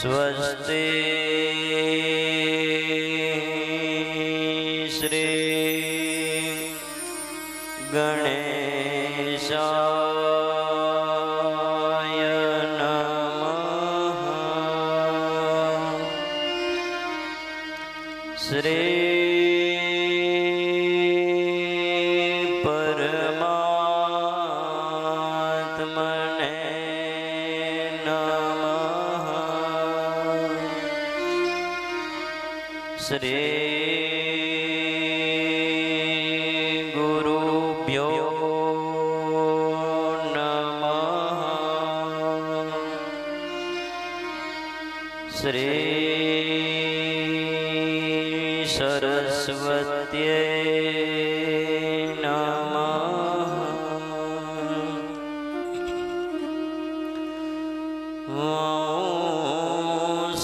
स्वस्ति श्री गणेशाय नमः। श्री परमात्मने नमः। श्री गुरुभ्यो नमः। श्री सरस्वत्यै नमः।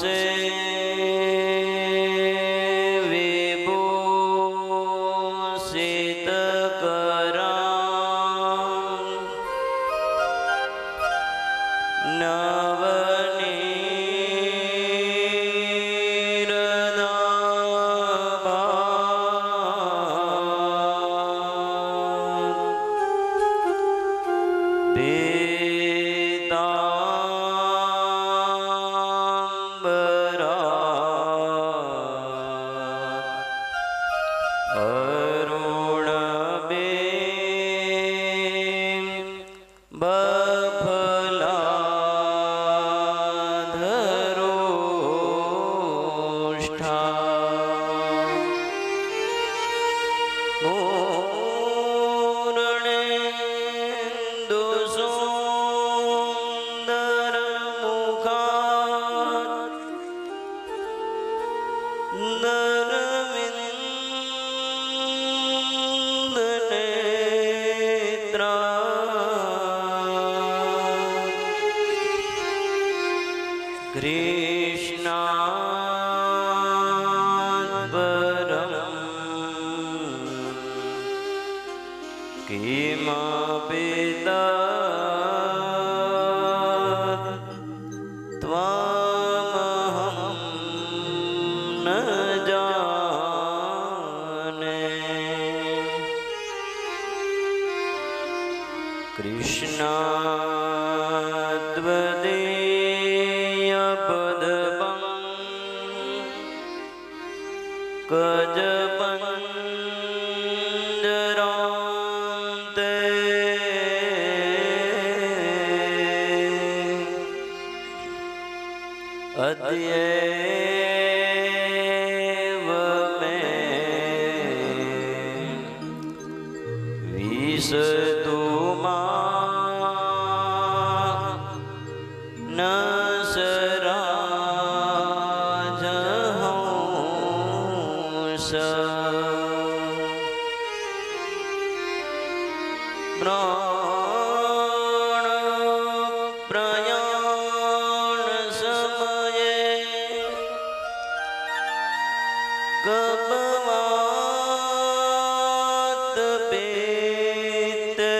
से विभूषितकरां कृष्णात् परं किमपि त्वमहं न जाने। कृष्णाद्वदेयपदपं गजपञ्जरान्ते अद्यैव मे विशतु न सराजहंस प्राण प्रयाण समये कपवात पीते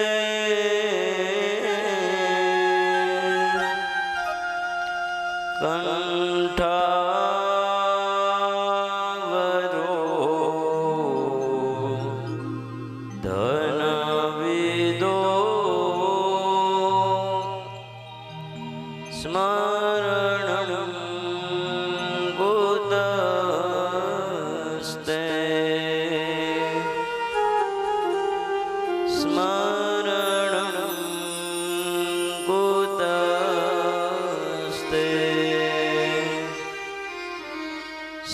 कंठावरो धनविदो स्मरणं कुतस्ते स्मरणं कुतस्ते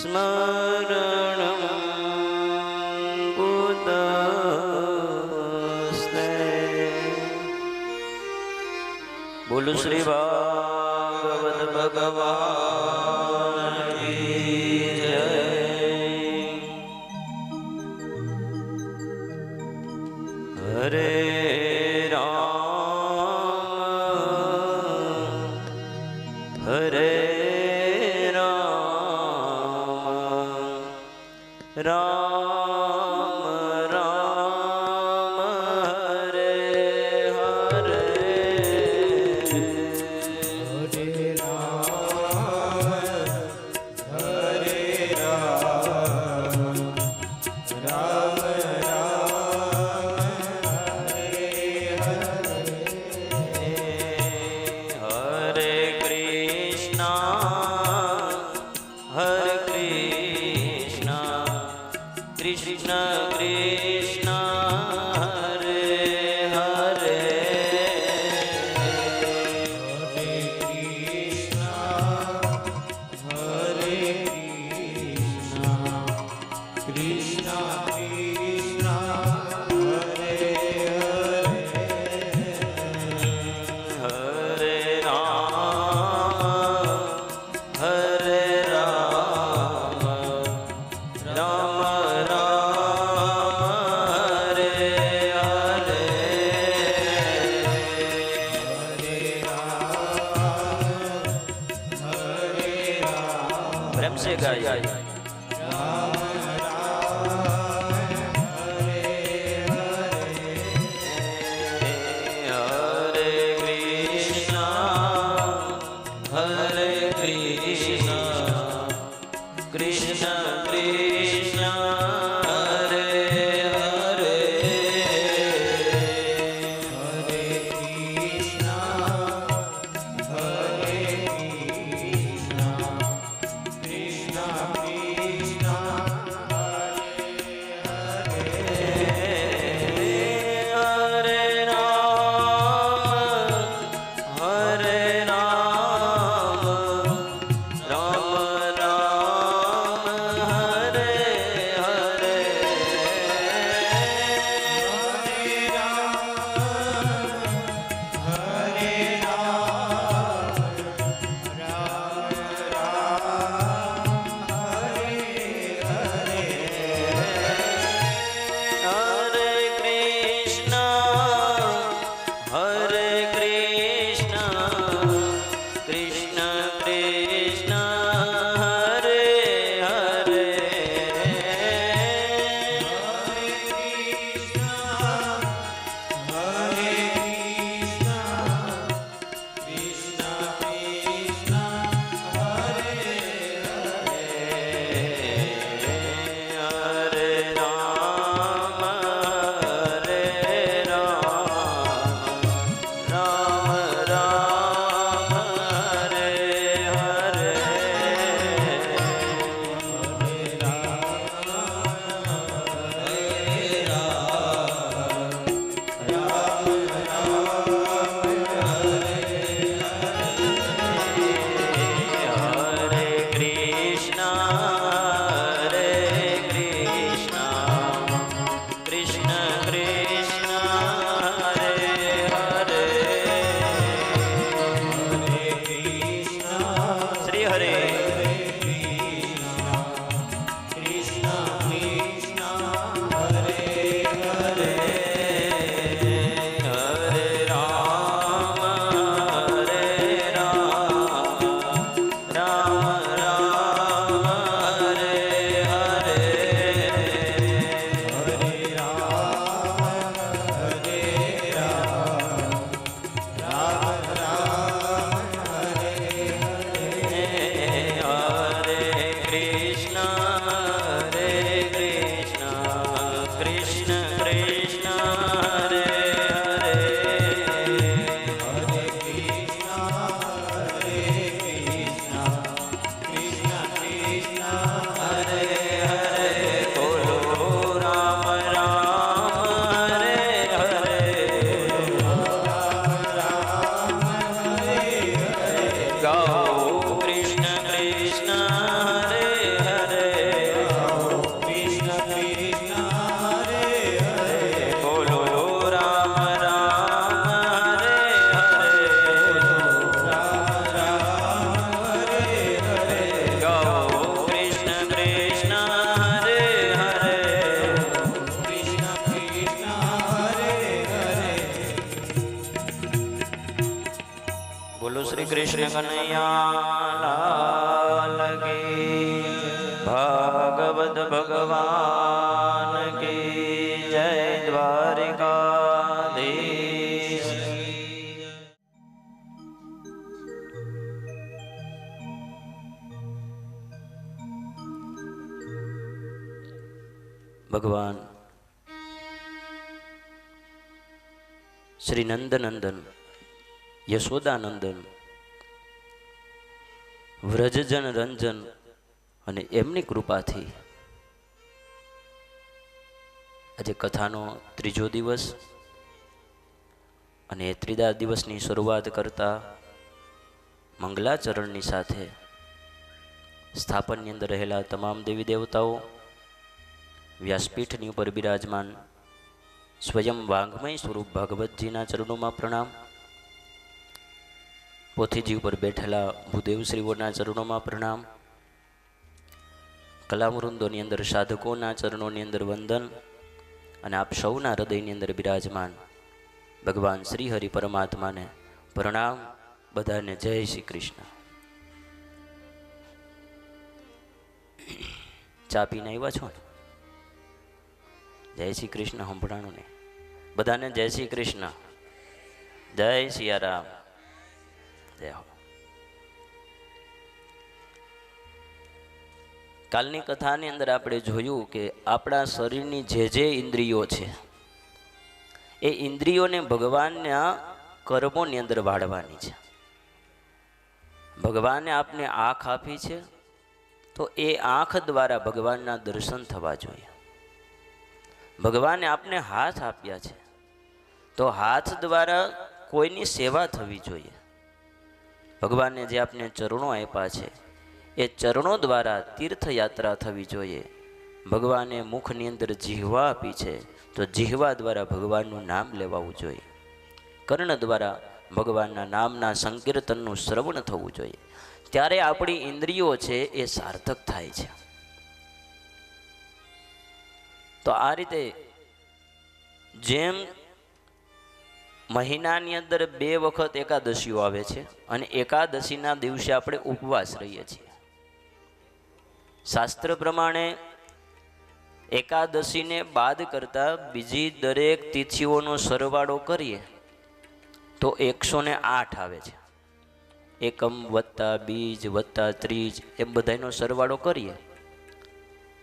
स्मरणं कुतस्ते। बोलो श्री भागवत भगवान की जय। हरे राम हरे राम राम राम हरे हरे। हरे राम कृष्ण कृष्ण हरे हरे से गाइए। कृष्ण कन्हैया लाल की, भागवत भगवान की जय। द्वारिकाधीश। भगवान श्री नंदनंदन યશોદાનંદન વ્રજજન રંજન અને એમની કૃપાથી આજે કથાનો ત્રીજો દિવસ અને ત્રીજા દિવસની શરૂઆત કરતા મંગલાચરણની સાથે સ્થાપનની અંદર રહેલા તમામ દેવી દેવતાઓ, વ્યાસપીઠની ઉપર બિરાજમાન સ્વયં વાંગમય સ્વરૂપ ભાગવતજીના ચરણોમાં પ્રણામ, પોથીજી ઉપર બેઠેલા ભૂદેવશ્રીઓના ચરણોમાં પ્રણામ, કલાવૃંદોની અંદર સાધકોના ચરણોની અંદર વંદન અને આપ સૌના હૃદયની અંદર બિરાજમાન ભગવાન શ્રી હરિ પરમાત્માને પ્રણામ. બધાને જય શ્રી કૃષ્ણ. ચા પીને આવ્યા છો ને? જય શ્રી કૃષ્ણ સંભળાણું ને? બધાને જય શ્રી કૃષ્ણ, જય સિયારામ, જય હો. કાલની કથાની અંદર આપણે જોયું કે આપણા શરીરની જે ઇન્દ્રિયો છે એ ઇન્દ્રિયોને ભગવાનના કર્મોની અંદર વાળવાની છે. ભગવાને આપને આંખ આપી છે તો એ આંખ દ્વારા ભગવાનના દર્શન થવા જોઈએ. ભગવાને આપને હાથ આપ્યા છે તો હાથ દ્વારા કોઈની સેવા થવી જોઈએ. ભગવાને જે આપને ચરણો આપ્યા છે એ ચરણો દ્વારા તીર્થયાત્રા થવી જોઈએ. ભગવાને મુખની અંદર જીહવા આપી છે તો જીહવા દ્વારા ભગવાનનું નામ લેવાવું જોઈએ. કર્ણ દ્વારા ભગવાનના નામના સંકીર્તનનું શ્રવણ થવું જોઈએ. ત્યારે આપણી ઇન્દ્રિયો છે એ સાર્થક થાય છે. તો આ રીતે જેમ મહિનાની અંદર 2 વખત એકાદશીઓ આવે છે અને એકાદશીના દિવસે આપણે ઉપવાસ રહીએ છીએ. શાસ્ત્ર પ્રમાણે એકાદશીને બાદ કરતા બીજી દરેક તિથિઓનો સરવાળો કરીએ તો 108 આવે છે. એકમ વત્તા બીજ વત્તા ત્રીજ એમ બધાનો સરવાળો કરીએ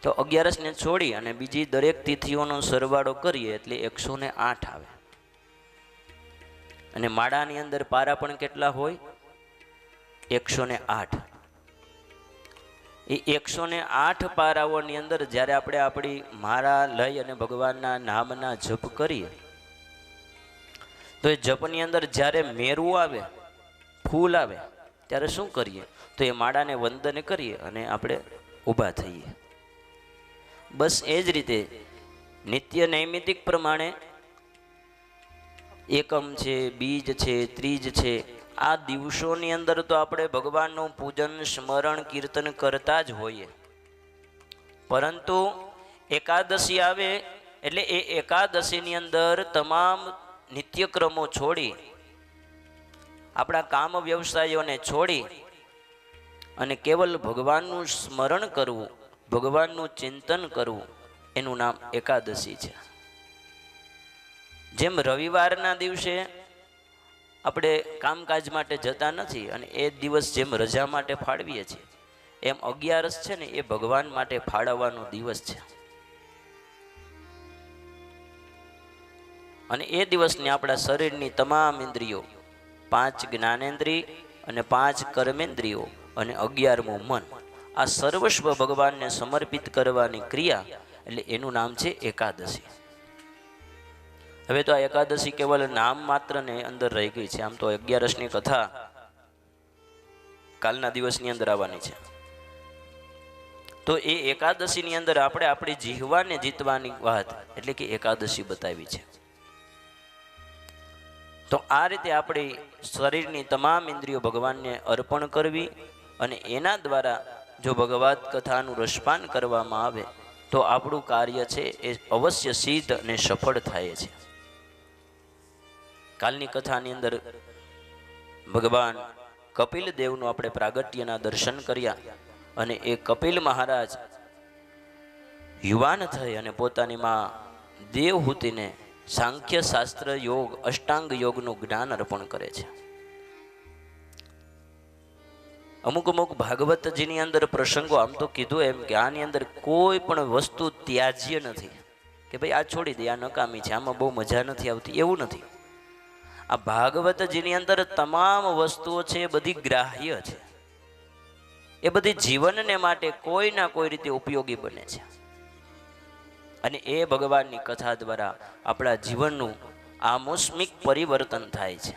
તો 11ને છોડી અને બીજી દરેક તિથિઓનો સરવાળો કરીએ એટલે 108 આવે. અને માળાની અંદર પારા પણ કેટલા હોય? 108. એ 108 પારાઓની અંદર જ્યારે આપણે આપણી માળા લઈ અને ભગવાનના નામના જપ કરીએ તો એ જપની અંદર જ્યારે મેરું આવે, ફૂલ આવે, ત્યારે શું કરીએ? તો એ માળાને વંદન કરીએ અને આપણે ઊભા થઈએ. બસ એ જ રીતે નિત્ય નૈમિતિક પ્રમાણે એકમ છે, બીજ છે, ત્રીજ છે, આ દિવસોની અંદર તો આપણે ભગવાનનું પૂજન, સ્મરણ, કીર્તન કરતા જ હોઈએ. પરંતુ એકાદશી આવે એટલે એ એકાદશીની અંદર તમામ નિત્યક્રમો છોડી, આપણા કામ વ્યવસાયોને છોડી અને કેવલ ભગવાનનું સ્મરણ કરવું, ભગવાનનું ચિંતન કરવું, એનું નામ એકાદશી છે. જેમ રવિવારના દિવસે આપણે કામકાજ માટે જતા નથી અને એ દિવસ જેમ રજા માટે ફાળવીએ છીએ એમ 11 છે ને એ ભગવાન માટે ફાળવવાનો દિવસ છે. અને એ દિવસને આપણા શરીરની તમામ ઇન્દ્રિયો, 5 જ્ઞાનેન્દ્રિય અને 5 કર્મેન્દ્રિયો અને 11મું મન, આ સર્વસ્વ ભગવાનને સમર્પિત કરવાની ક્રિયા, એટલે એનું નામ છે એકાદશી. હવે તો આ એકાદશી કેવલ નામ માત્ર ને અંદર રહી ગઈ છે. આમ તો 11ની કથા કાલના દિવસની અંદર આવવાની છે. તો એ એકાદશીની અંદર આપણે આપણી જીહવાને જીતવાની વાત એટલે કે એકાદશી બતાવી છે. તો આ રીતે આપણી શરીરની તમામ ઇન્દ્રિયો ભગવાનને અર્પણ કરવી અને એના દ્વારા જો ભગવત કથાનું રસપાન કરવામાં આવે તો આપણું કાર્ય છે એ અવશ્ય સિદ્ધ અને સફળ થાય છે. કાલની કથાની અંદર ભગવાન કપિલ દેવનું આપણે પ્રાગટ્યના દર્શન કર્યા અને એ કપિલ મહારાજ યુવાન થઈ અને પોતાની માં દેવહૂતિને સાંખ્ય શાસ્ત્ર યોગ, અષ્ટાંગ યોગનું જ્ઞાન અર્પણ કરે છે. અમુક ભાગવતજીની અંદર પ્રસંગો, આમ તો કીધું એમ કે આની અંદર કોઈ પણ વસ્તુ ત્યાજ્ય નથી કે ભાઈ આ છોડી દે, આ નકામી છે, આમાં બહુ મજા નથી આવતી, એવું નથી. આ ભાગવતજીની અંદર તમામ વસ્તુઓ છે એ બધી ગ્રાહ્ય છે. એ બધી જીવનને માટે કોઈ ના કોઈ રીતે ઉપયોગી બને છે. અને એ ભગવાનની કથા દ્વારા આપણા જીવનનું આમોસ્મિક પરિવર્તન થાય છે.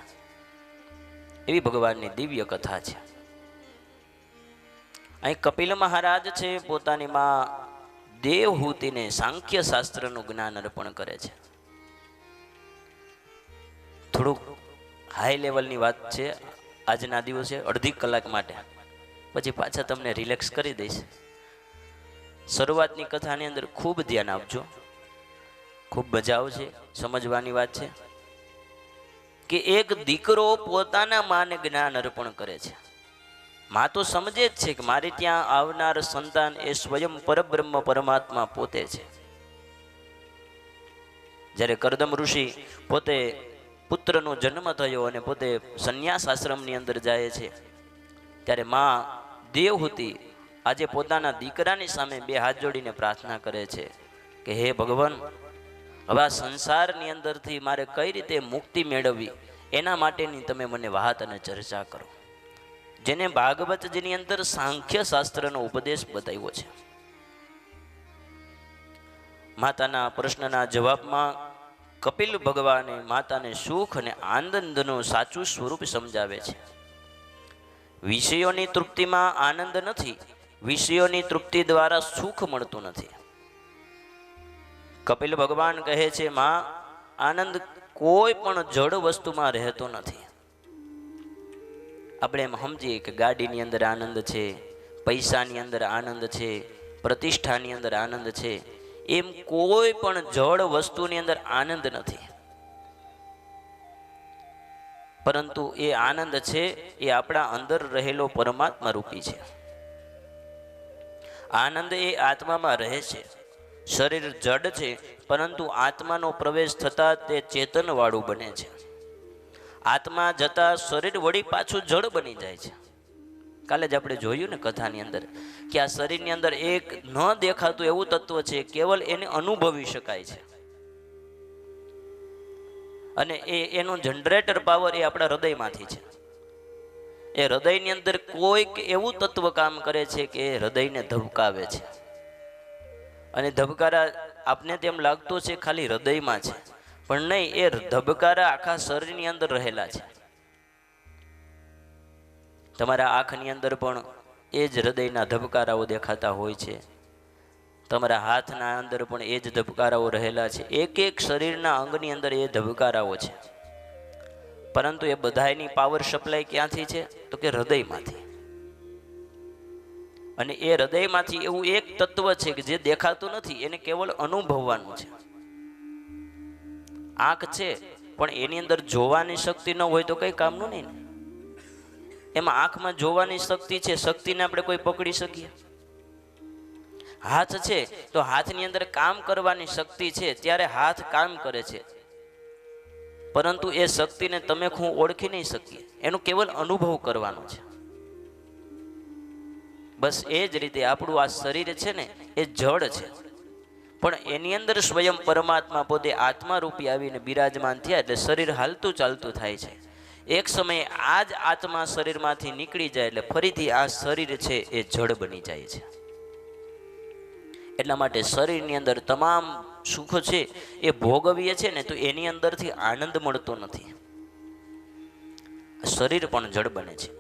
એવી ભગવાનની દિવ્ય કથા છે. અહીં કપિલ મહારાજ છે પોતાની માં દેવહૂતિને સાંખ્ય શાસ્ત્રનું જ્ઞાન અર્પણ કરે છે. થોડુંક હાઈ લેવલની વાત છે આજના દિવસે, અડધી કલાક માટે, પછી પાછા તમને રિલેક્સ કરી દઈશ. શરૂઆતની કથાની અંદર ખૂબ ધ્યાન આપજો, ખૂબ મજા આવશે. સમજવાની વાત છે કે એક દીકરો પોતાના માને જ્ઞાન અર્પણ કરે છે. માં તો સમજે જ છે કે મારે ત્યાં આવનાર સંતાન એ સ્વયં પરબ્રહ્મ પરમાત્મા પોતે છે. જ્યારે કરદમ ઋષિ પોતે પુત્રનો જન્મ થયો અને પોતે સંન્યાસ આશ્રમની અંદર જાય છે, ત્યારે માં દેવહૂતિ આજે પોતાના દીકરાની સામે બે હાથ જોડીને પ્રાર્થના કરે છે કે હે ભગવાન, હવે આ સંસારની અંદરથી મારે કઈ રીતે મુક્તિ મેળવવી એના માટેની તમે મને વાત અને ચર્ચા કરો. જેને ભાગવતજીની અંદર સાંખ્ય શાસ્ત્રનો ઉપદેશ બતાવ્યો છે. માતાના પ્રશ્નના જવાબમાં કપિલ ભગવાને માતાને સુખ અને આનંદનું સાચું સ્વરૂપ સમજાવે છે. વિષયોની તૃપ્તિમાં આનંદ નથી, વિષયોની તૃપ્તિ દ્વારા સુખ મળતું નથી. કપિલ ભગવાન કહે છે, માં, આનંદ કોઈ પણ જડ વસ્તુમાં રહેતો નથી. આપણે એમ સમજીએ કે ગાડીની અંદર આનંદ છે, પૈસાની અંદર આનંદ છે, પ્રતિષ્ઠાની અંદર આનંદ છે, એમ કોઈ પણ જડ વસ્તુની અંદર આનંદ નથી. પરંતુ એ આનંદ છે એ આપણા અંદર રહેલો પરમાત્મા રૂપી છે. આનંદ એ આત્મામાં રહે છે. શરીર જડ છે, પરંતુ આત્માનો પ્રવેશ થતા તે ચેતન વાળું બને છે. આત્મા જતા શરીર વળી પાછું જડ બની જાય છે. કાલે જ આપણે જોયું ને કથાની અંદર કે આ શરીરની અંદર એક ન દેખાતું એવું તત્વ છે, કેવલ એને અનુભવી શકાય છે. અને એનો જનરેટર પાવર એ આપણા હૃદયમાંથી છે. એ હૃદયની અંદર કોઈક એવું તત્વ કામ કરે છે કે એ હૃદયને ધબકાવે છે. અને ધબકારા આપને તેમ લાગતું છે ખાલી હૃદયમાં છે, પણ નહીં, એ ધબકારા આખા શરીરની અંદર રહેલા છે. તમારા આંખની અંદર પણ એ જ હૃદયના ધબકારાઓ દેખાતા હોય છે. તમારા હાથના અંદર પણ એ જ ધબકારાઓ રહેલા છે. એક એક શરીરના અંગની અંદર એ ધબકારાઓ છે. પરંતુ એ બધાની પાવર સપ્લાય ક્યાંથી છે? તો કે હૃદયમાંથી. અને એ હૃદયમાંથી એવું એક તત્વ છે કે જે દેખાતું નથી, એને કેવળ અનુભવવાનું છે. આંખ છે, પણ એની અંદર જોવાની શક્તિ ન હોય તો કઈ કામનું નહીં. એમાં આંખમાં જોવાની શક્તિ છે, શક્તિને આપણે કોઈ પકડી શકીએ? હાથ છે, તો હાથની અંદર કામ કરવાની શક્તિ છે, ત્યારે હાથ કામ કરે છે. પરંતુ એ શક્તિને તમે હું ઓળખી નહીં શકીએ, એનું કેવલ અનુભવ કરવાનો છે. બસ એ જ રીતે આપણું આ શરીર છે ને, એ જડ છે, પણ એની અંદર સ્વયં પરમાત્મા પોતે આત્મા રૂપી આવીને બિરાજમાન થયા, એટલે શરીર હાલતું ચાલતું થાય છે. એક સમયે આ જ આત્મા શરીરમાંથી નીકળી જાય એટલે ફરીથી આ શરીર છે એ જડ બની જાય છે. એટલા માટે શરીરની અંદર તમામ સુખ છે એ ભોગવીએ છે ને, તો એની અંદરથી આનંદ મળતો નથી. શરીર પણ જડ બને છે.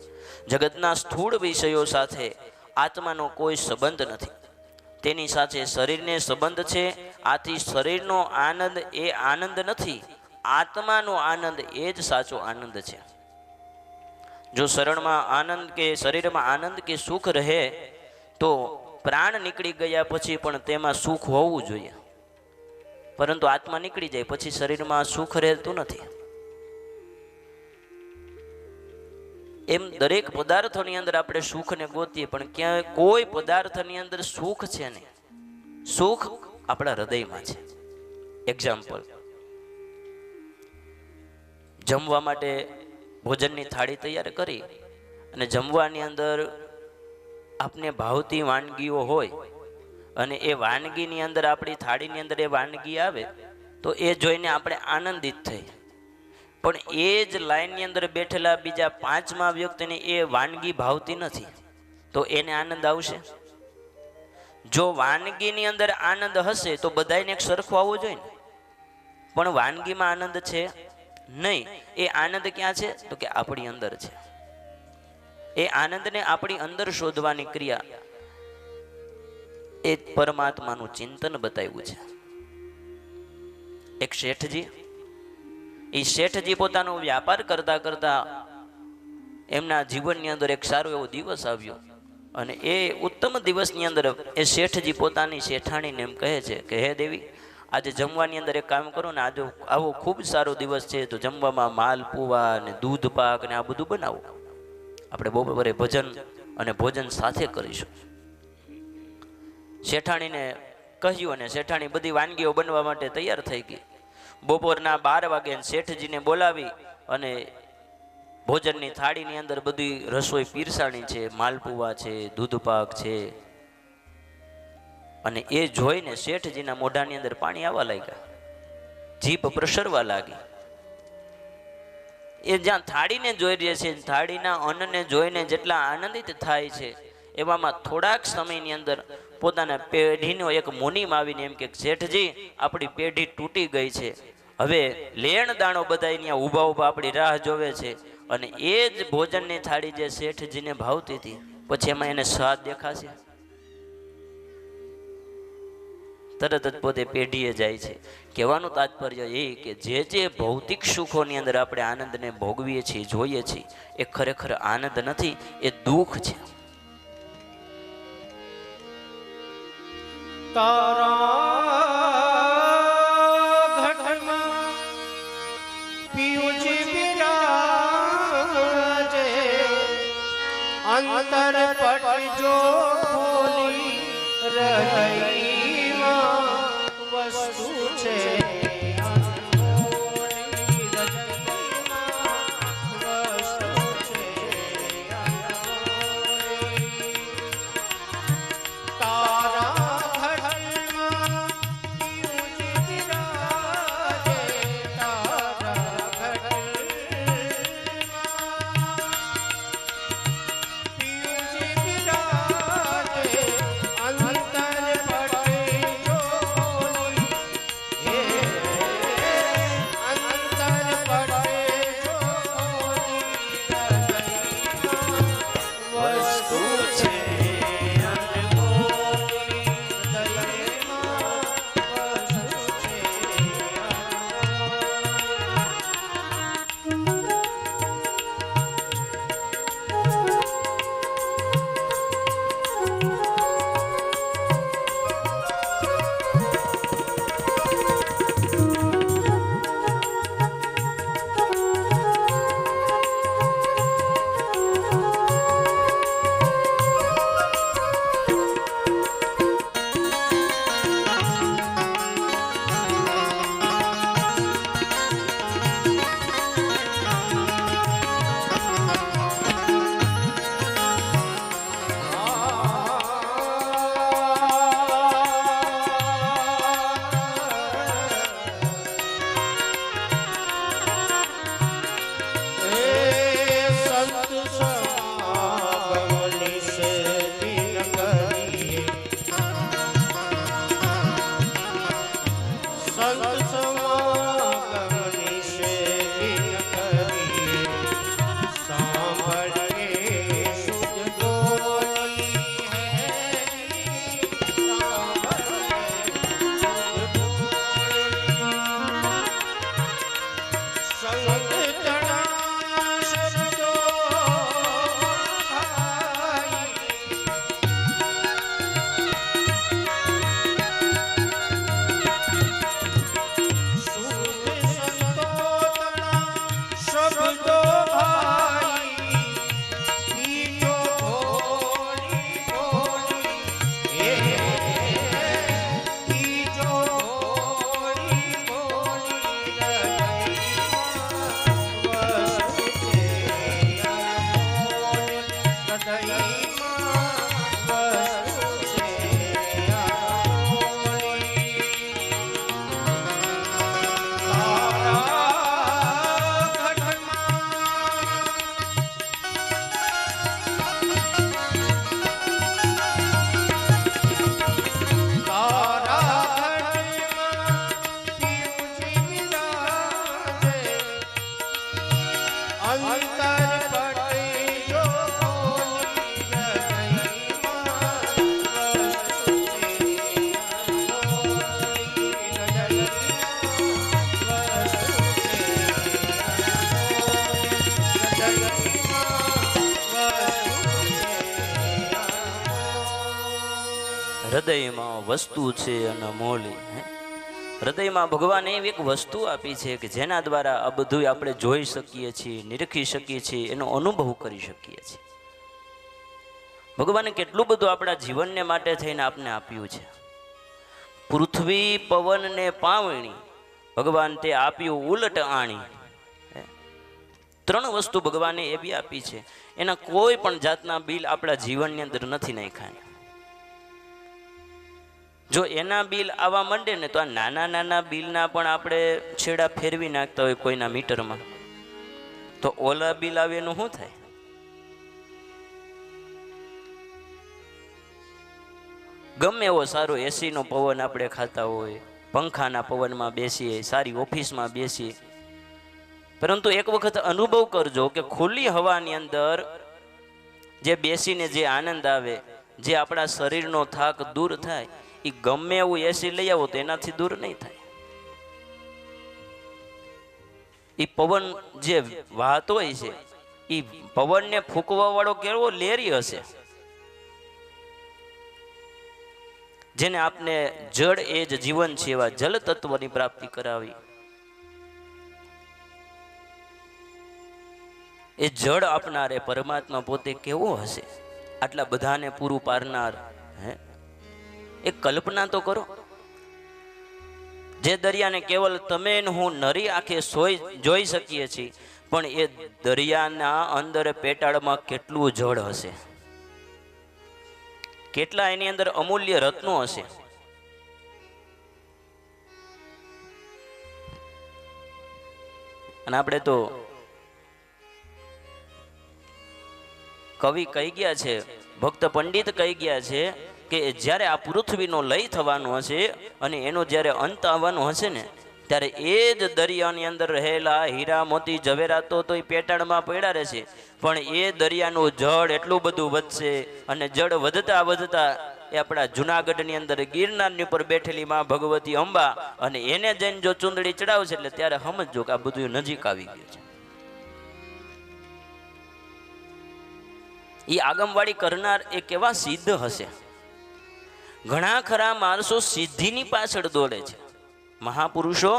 જગતના સ્થૂળ વિષયો સાથે આત્માનો કોઈ સંબંધ નથી, તેની સાથે શરીરને સંબંધ છે. આથી શરીરનો આનંદ એ આનંદ નથી, આત્માનો આનંદ એ જ સાચો આનંદ છે. જો શરણમાં આનંદ કે શરીરમાં આનંદ કે સુખ રહે તો પ્રાણ નીકળી ગયા પછી પણ તેમાં સુખ હોવું જોઈએ. પરંતુ આત્મા નીકળી જાય પછી શરીરમાં સુખ રહેતું નથી. એમ દરેક પદાર્થોની અંદર આપણે સુખને ગોતીએ, પણ ક્યાંય કોઈ પદાર્થની અંદર સુખ છે નહીં. સુખ આપણા હૃદયમાં છે. એક્ઝામ્પલ, જમવા માટે ભોજનની થાળી તૈયાર કરી અને જમવાની અંદર આપને ભાવતી વાનગીઓ હોય અને એ વાનગીની અંદર આપણી થાળીની અંદર એ વાનગી આવે તો એ જોઈને આપણે આનંદિત થઈ. પણ એ જ લાઈનની અંદર બેઠેલા બીજા પાંચમા વ્યક્તિને એ વાનગી ભાવતી નથી, તો એને આનંદ આવશે? જો વાનગીની અંદર આનંદ હશે તો બધાને એક સરખો આવવો જોઈએ ને, પણ વાનગીમાં આનંદ છે નહીં. એ આનંદ ક્યાં છે? તો કે આપણી અંદર છે. એ આનંદને આપણી અંદર શોધવાની ક્રિયા એ પરમાત્માનું ચિંતન બતાવ્યું છે. એક શેઠજી, એ શેઠજી પોતાનો વ્યાપાર કરતા કરતા એમના જીવનની અંદર એક સારો એવો દિવસ આવ્યો, અને એ ઉત્તમ દિવસની અંદર એ શેઠજી પોતાની શેઠાણીને એમ કહે છે કે હે દેવી, આજે જમવાની અંદર એક કામ કરો ને, આજે આવો ખૂબ સારો દિવસ છે તો જમવામાં માલપુવા ને દૂધ પાક ને આ બધું બનાવો, આપણે બપોરે ભજન અને ભોજન સાથે કરીશું. શેઠાણીને કહ્યું અને શેઠાણી બધી વાનગીઓ બનવા માટે તૈયાર થઈ ગઈ. બપોરના 12 વાગે શેઠજીને બોલાવી અને ભોજનની થાળીની અંદર બધી રસોઈ પીરસાણી છે, માલપુવા છે, દૂધપાક છે. અને એ જોઈને શેઠજીના મોઢાની અંદર પાણી આવવા લાગ્યા, જીભ પ્રસરવા લાગી. એ જ્યાં થાળીને જોઈ રહ્યા છે, થાળીના અન્નને જોઈને જેટલા આનંદિત થાય છે, એવામાં થોડાક સમયની અંદર પોતાના પેઢીનો એક મુનિમ આવીને એમ કે શેઠજી, આપણી પેઢી તૂટી ગઈ છે, હવે લેણ દાણો બધા અહીંયા ઊભા ઊભા આપણી રાહ જોવે છે. અને એ જ ભોજનની થાળી જે શેઠજીને ભાવતી હતી, પછી એમાં એને સ્વાદ દેખાશે? તરત જ પોતે પેઢીએ જાય છે. કહેવાનું તાત્પર્ય એ કે જે ભૌતિક સુખોની અંદર આપણે આનંદને ભોગવીએ છીએ, જોઈએ છીએ, એ ખરેખર આનંદ નથી, એ દુઃખ છે. તારા ઘટમાં પિયુષ બિરાજે, અંતર પટ જો ખોલી હૃદયમાં વસ્તુ છે. અંતર હૃદયમાં વસ્તુ છે અનમોલી. હૃદયમાં ભગવાને એવી એક વસ્તુ આપી છે કે જેના દ્વારા આ બધું આપણે જોઈ શકીએ છીએ, નિરખી શકીએ છીએ, એનો અનુભવ કરી શકીએ છીએ. ભગવાને કેટલું બધું આપણા જીવનને માટે થઈને આપને આપ્યું છે. પૃથ્વી પવનને પાવણી ભગવાન તે આપ્યું ઉલટ આણી. 3 વસ્તુ ભગવાને એવી આપી છે, એના કોઈ પણ જાતના બિલ આપણા જીવનની અંદર નથી નાખ્યા. જો એના બિલ આવવા માંડે ને તો આ નાના નાના બિલના પણ આપણે છેડા ફેરવી નાખતા હોય કોઈના મીટરમાં, તો ઓલા બિલ આવે એનું શું થાય? ગમે એવો સારો એસીનો પવન આપણે ખાતા હોય, પંખાના પવનમાં બેસીએ, સારી ઓફિસમાં બેસીએ, પરંતુ એક વખત અનુભવ કરજો કે ખુલ્લી હવાની અંદર જે બેસીને જે આનંદ આવે, જે આપણા શરીરનો થાક દૂર થાય, એ ગમે એવું એસી લઈ આવો તો એનાથી દૂર નહીં થાય. એ પવન જે વાહતો હોય છે, એ પવનને ફૂંકવા વાળો કેવો લેરી હશે, જેને આપને જળ એ જ જીવન છે એવા જલ તત્વની પ્રાપ્તિ કરાવી. એ જળ આપનાર એ પરમાત્મા પોતે કેવો હશે, આટલા બધાને પૂરું પારનાર. એક કલ્પના તો કરો, જે દરિયાને કેવલ તમે ને હું નરી આંખે જોઈ શકીએ છીએ, પણ એ દરિયાના અંદર પેટાળમાં કેટલું જળ હશે, કેટલા એની અંદર અમૂલ્ય રત્નો હશે. અને આપણે તો કવિ કહી ગયા છે, ભક્ત પંડિત કહી ગયા છે કે જ્યારે આ પૃથ્વીનો લય થવાનો હશે અને એનો જ્યારે અંત આવવાનો હશે ને, ત્યારે એ જ દરિયાની અંદર રહેલા હીરા મોતી જવેરાતો તો એ પેટાળમાં પડ્યા રહેશે, પણ એ દરિયાનું જળ એટલું બધું વધશે, અને જળ વધતા વધતા એ આપણા જુનાગઢની અંદર ગિરનારની ઉપર બેઠેલી માં ભગવતી અંબા, અને એને જઈને જો ચુંદડી ચડાવશે એટલે ત્યારે સમજો કે આ બધું નજીક આવી ગયું છે. એ આગમવાડી કરનાર એ કેવા સિદ્ધ હશે. ઘણા ખરા માણસો સિદ્ધિની પાછળ દોડે છે. મહાપુરુષો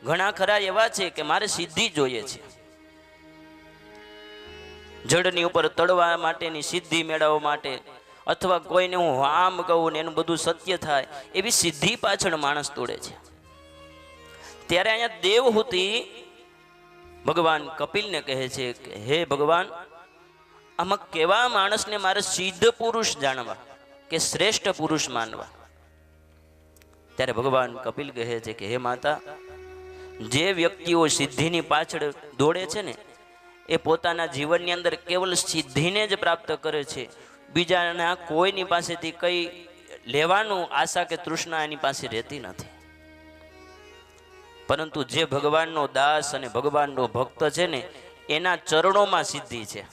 ઘણા ખરા એવા છે કે મારે સિદ્ધિ જોઈએ છે, જળની ઉપર તળવા માટેની સિદ્ધિ મેળવવા માટે, અથવા કોઈને હું આમ કહું ને એનું બધું સત્ય થાય એવી સિદ્ધિ પાછળ માણસ દોડે છે. ત્યારે અહીંયા દેવહૂતિ ભગવાન કપિલને કહે છે કે હે ભગવાન, આમાં કેવા માણસને મારે સિદ્ધ પુરુષ જાણવા કે શ્રેષ્ઠ પુરુષ માનવા? ત્યારે ભગવાન કપિલ કહે છે કે હે માતા, જે વ્યક્તિઓ સિદ્ધિની પાછળ દોડે છે ને, એ પોતાના જીવનની અંદર કેવલ સિદ્ધિને જ પ્રાપ્ત કરે છે, બીજાના કોઈની પાસેથી કઈ લેવાનું આશા કે તૃષ્ણા એની પાસે રહેતી નથી. પરંતુ જે ભગવાનનો દાસ અને ભગવાનનો ભક્ત છે ને, એના ચરણોમાં સિદ્ધિ છે.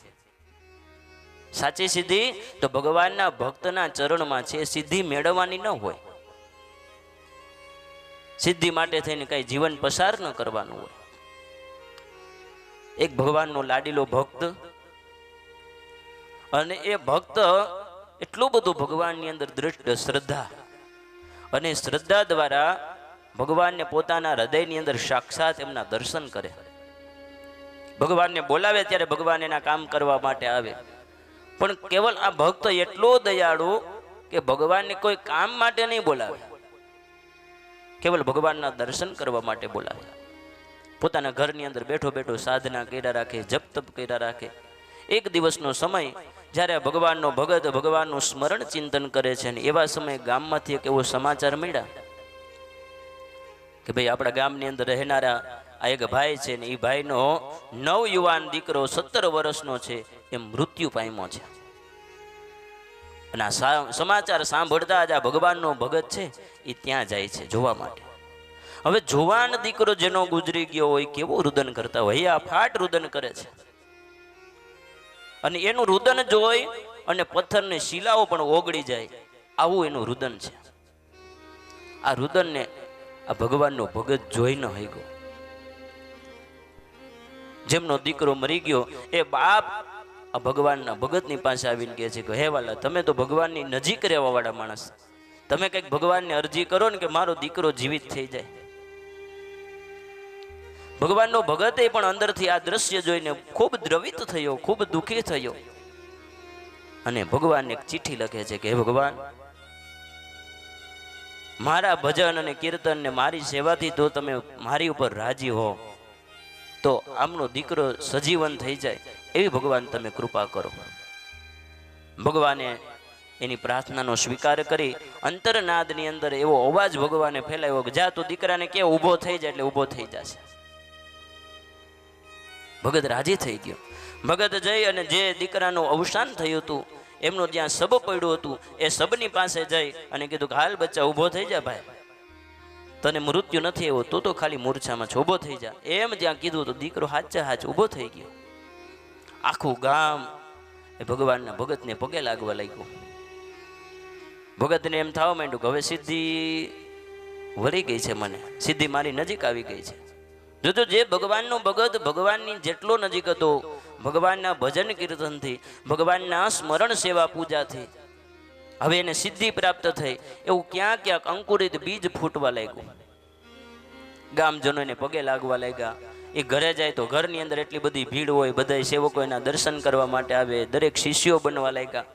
સાચી સિદ્ધિ તો ભગવાનના ભક્તના ચરણમાં છે. સિદ્ધિ મેળવવાની ન હોય, સિદ્ધિ માટે થઈને કઈ જીવન પસાર ન કરવાનું હોય. એક ભગવાનનો લાડીલો ભક્ત, અને એ ભક્ત એટલું બધું ભગવાનની અંદર દૃઢ શ્રદ્ધા, અને શ્રદ્ધા દ્વારા ભગવાનને પોતાના હૃદયની અંદર સાક્ષાત એમના દર્શન કરે. ભગવાનને બોલાવે ત્યારે ભગવાન એના કામ કરવા માટે આવે. પણ કેવલ આ ભક્ત એટલો દયાળુ કે ભગવાનને કોઈ કામ માટે નહીં બોલાવે, કેવલ ભગવાનના દર્શન કરવા માટે બોલાવે. પોતાના ઘરની અંદર બેઠો બેઠો સાધના કર્યા રાખે, જપ તપ કર્યા રાખે. એક દિવસનો સમય જ્યારે ભગવાનનો ભગત ભગવાનનું સ્મરણ ચિંતન કરે છે, ને એવા સમયે ગામમાંથી એક એવો સમાચાર મળ્યા કે ભાઈ આપણા ગામની અંદર રહેનારા આ એક ભાઈ છે ને, એ ભાઈનો નવયુવાન દીકરો 17 વર્ષનો છે, એ મૃત્યુ પામ્યો છે. અને આ સમાચાર સાંભળતા જ આ ભગવાનનો ભગત છે એ ત્યાં જાય છે જોવા માટે. હવે જુવાન દીકરો જેનો ગુજરી ગયો હોય કેવું રુદન કરતા હોય, આ ફાટ રુદન કરે છે. અને એનું રુદન જોઈ અને પથ્થરની શિલાઓ પણ ઓગળી જાય, આવું એનું રુદન છે. આ રુદનને આ ભગવાનનો ભગત જોઈ ન હક્યો. જેમનો દીકરો મરી ગયો એ બાપ આ ભગવાનના ભગતની પાસે આવીને કહે છે કે હે વાલા, તમે તો ભગવાનની નજીક રહેવા વાળા માણસ, તમે કંઈક ભગવાનને અરજી કરો ને કે મારો દીકરો જીવિત થઈ જાય. ભગવાનનો ભગત એ પણ અંદરથી આ દ્રશ્ય જોઈને ખૂબ દ્રવિત થયો, ખૂબ દુઃખી થયો અને ભગવાનને એક ચિઠ્ઠી લખે છે કે હે ભગવાન, મારા ભજન અને કીર્તન ને મારી સેવાથી તો તમે મારી ઉપર રાજી હો તો આમનો દીકરો સજીવન થઈ જાય એવી ભગવાન તમે કૃપા કરો. ભગવાને એની પ્રાર્થનાનો સ્વીકાર કરી અંતરનાદની અંદર એવો અવાજ ભગવાને ફેલાવ્યો કે જા તું દીકરાને કે ઊભો થઈ જાય એટલે ઊભો થઈ જશે. ભગત રાજી થઈ ગયો. ભગત જઈ અને જે દીકરાનું અવસાન થયું હતું, એમનો જ્યાં શબ પડ્યું હતું, એ શબની પાસે જઈ અને કીધું કે હાલ બચ્ચા ઊભો થઈ જા ભાઈ, તને મૃત્યુ નથી આવ્યો, તું તો ખાલી મૂર્છામાં છો, ઊભો થઈ જા. એમ જ્યાં કીધું તો દીકરો હાચા હાચ ઊભો થઈ ગયો. આખું ગામ એ ભગવાનના ભગતને પગે લાગવા લાગ્યું. ભગતને એમ થવા માંડ્યું કે હવે સિદ્ધિ વળી ગઈ છે, મને સિદ્ધિ મારી નજીક આવી ગઈ છે. જોજો, જે ભગવાનનો ભગત ભગવાનની જેટલો નજીક હતો, ભગવાનના ભજન કીર્તનથી, ભગવાનના સ્મરણ સેવા પૂજાથી હવે એને સિદ્ધિ પ્રાપ્ત થઈ, એવું ક્યાં ક્યાંક અંકુરિત બીજ ફૂટવા લાગ્યું. ગામજનોને પગે લાગવા લાગ્યા. એ ઘરે જાય તો ઘરની અંદર એટલી બધી ભીડ હોય, બધા સેવકો એના દર્શન કરવા માટે આવે, દરેક શિષ્યો બનવા લાગ્યા.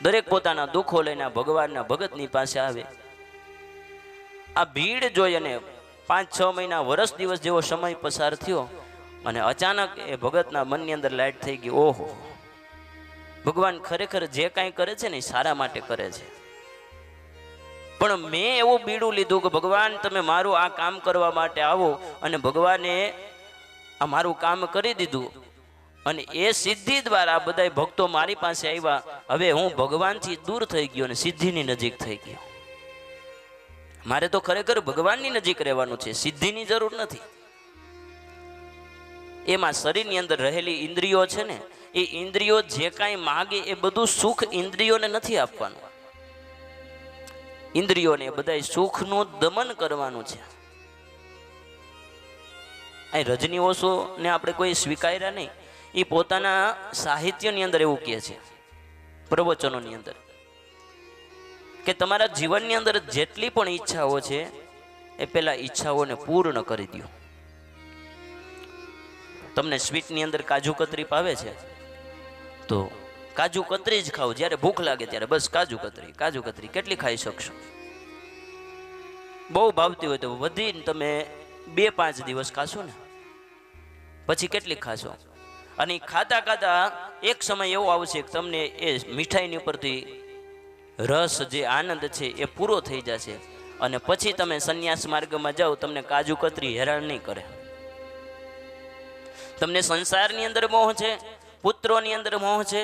દરેક પોતાના દુઃખો લઈને ભગવાનના ભગતની પાસે આવે. આ ભીડ જોઈ અને 5-6 મહિના, વર્ષ દિવસ જેવો સમય પસાર થયો અને અચાનક એ ભગતના મનની અંદર લાઈટ થઈ ગઈ. ઓહો, ભગવાન ખરેખર જે કાંઈ કરે છે ને એ સારા માટે કરે છે. પણ મેં એવું બીડું લીધું કે ભગવાન તમે મારું આ કામ કરવા માટે આવો, અને ભગવાને આ મારું કામ કરી દીધું અને એ સિદ્ધિ દ્વારા બધા ભક્તો મારી પાસે આવ્યા. હવે હું ભગવાનથી દૂર થઈ ગયો અને સિદ્ધિની નજીક થઈ ગયો. મારે તો ખરેખર ભગવાનની નજીક રહેવાનું છે, સિદ્ધિની જરૂર નથી. એમાં શરીરની અંદર રહેલી ઇન્દ્રિયો છે ને, એ ઇન્દ્રિયો જે કાંઈ માગે એ બધું સુખ ઇન્દ્રિયોને નથી આપવાનું. ઇન્દ્રિયોને બધા સુખનું દમન કરવાનું છે. અહીં રજની ઓશોને આપણે કોઈ સ્વીકાર્યા નહીં. એ પોતાના સાહિત્યની અંદર એવું કહે છે, પ્રવચનોની અંદર, કે તમારા જીવનની અંદર જેટલી પણ ઈચ્છાઓ છે એ પેલા ઈચ્છાઓને પૂર્ણ કરી દો. તમને સ્વીટની અંદર કાજુ કતરી ભાવે છે તો કાજુ કતરી જ ખાઓ. જ્યારે ભૂખ લાગે ત્યારે બસ કાજુ કતરી કેટલી ખાઈ શકશો? બહુ ભાવતી હોય તો વધીને તમે 2-5 દિવસ ખાશો ને, પછી કેટલી ખાશો? અને ખાતા ખાતા એક સમય એવો આવશે કે તમને એ મીઠાઈની ઉપરથી રસ, જે આનંદ છે એ પૂરો થઈ જશે અને પછી તમે સંન્યાસ માર્ગમાં જાઓ, તમને કાજુ કતરી હેરાન નહીં કરે. તમને સંસારની અંદર મોહ છે, પુત્રોની અંદર મોહ છે,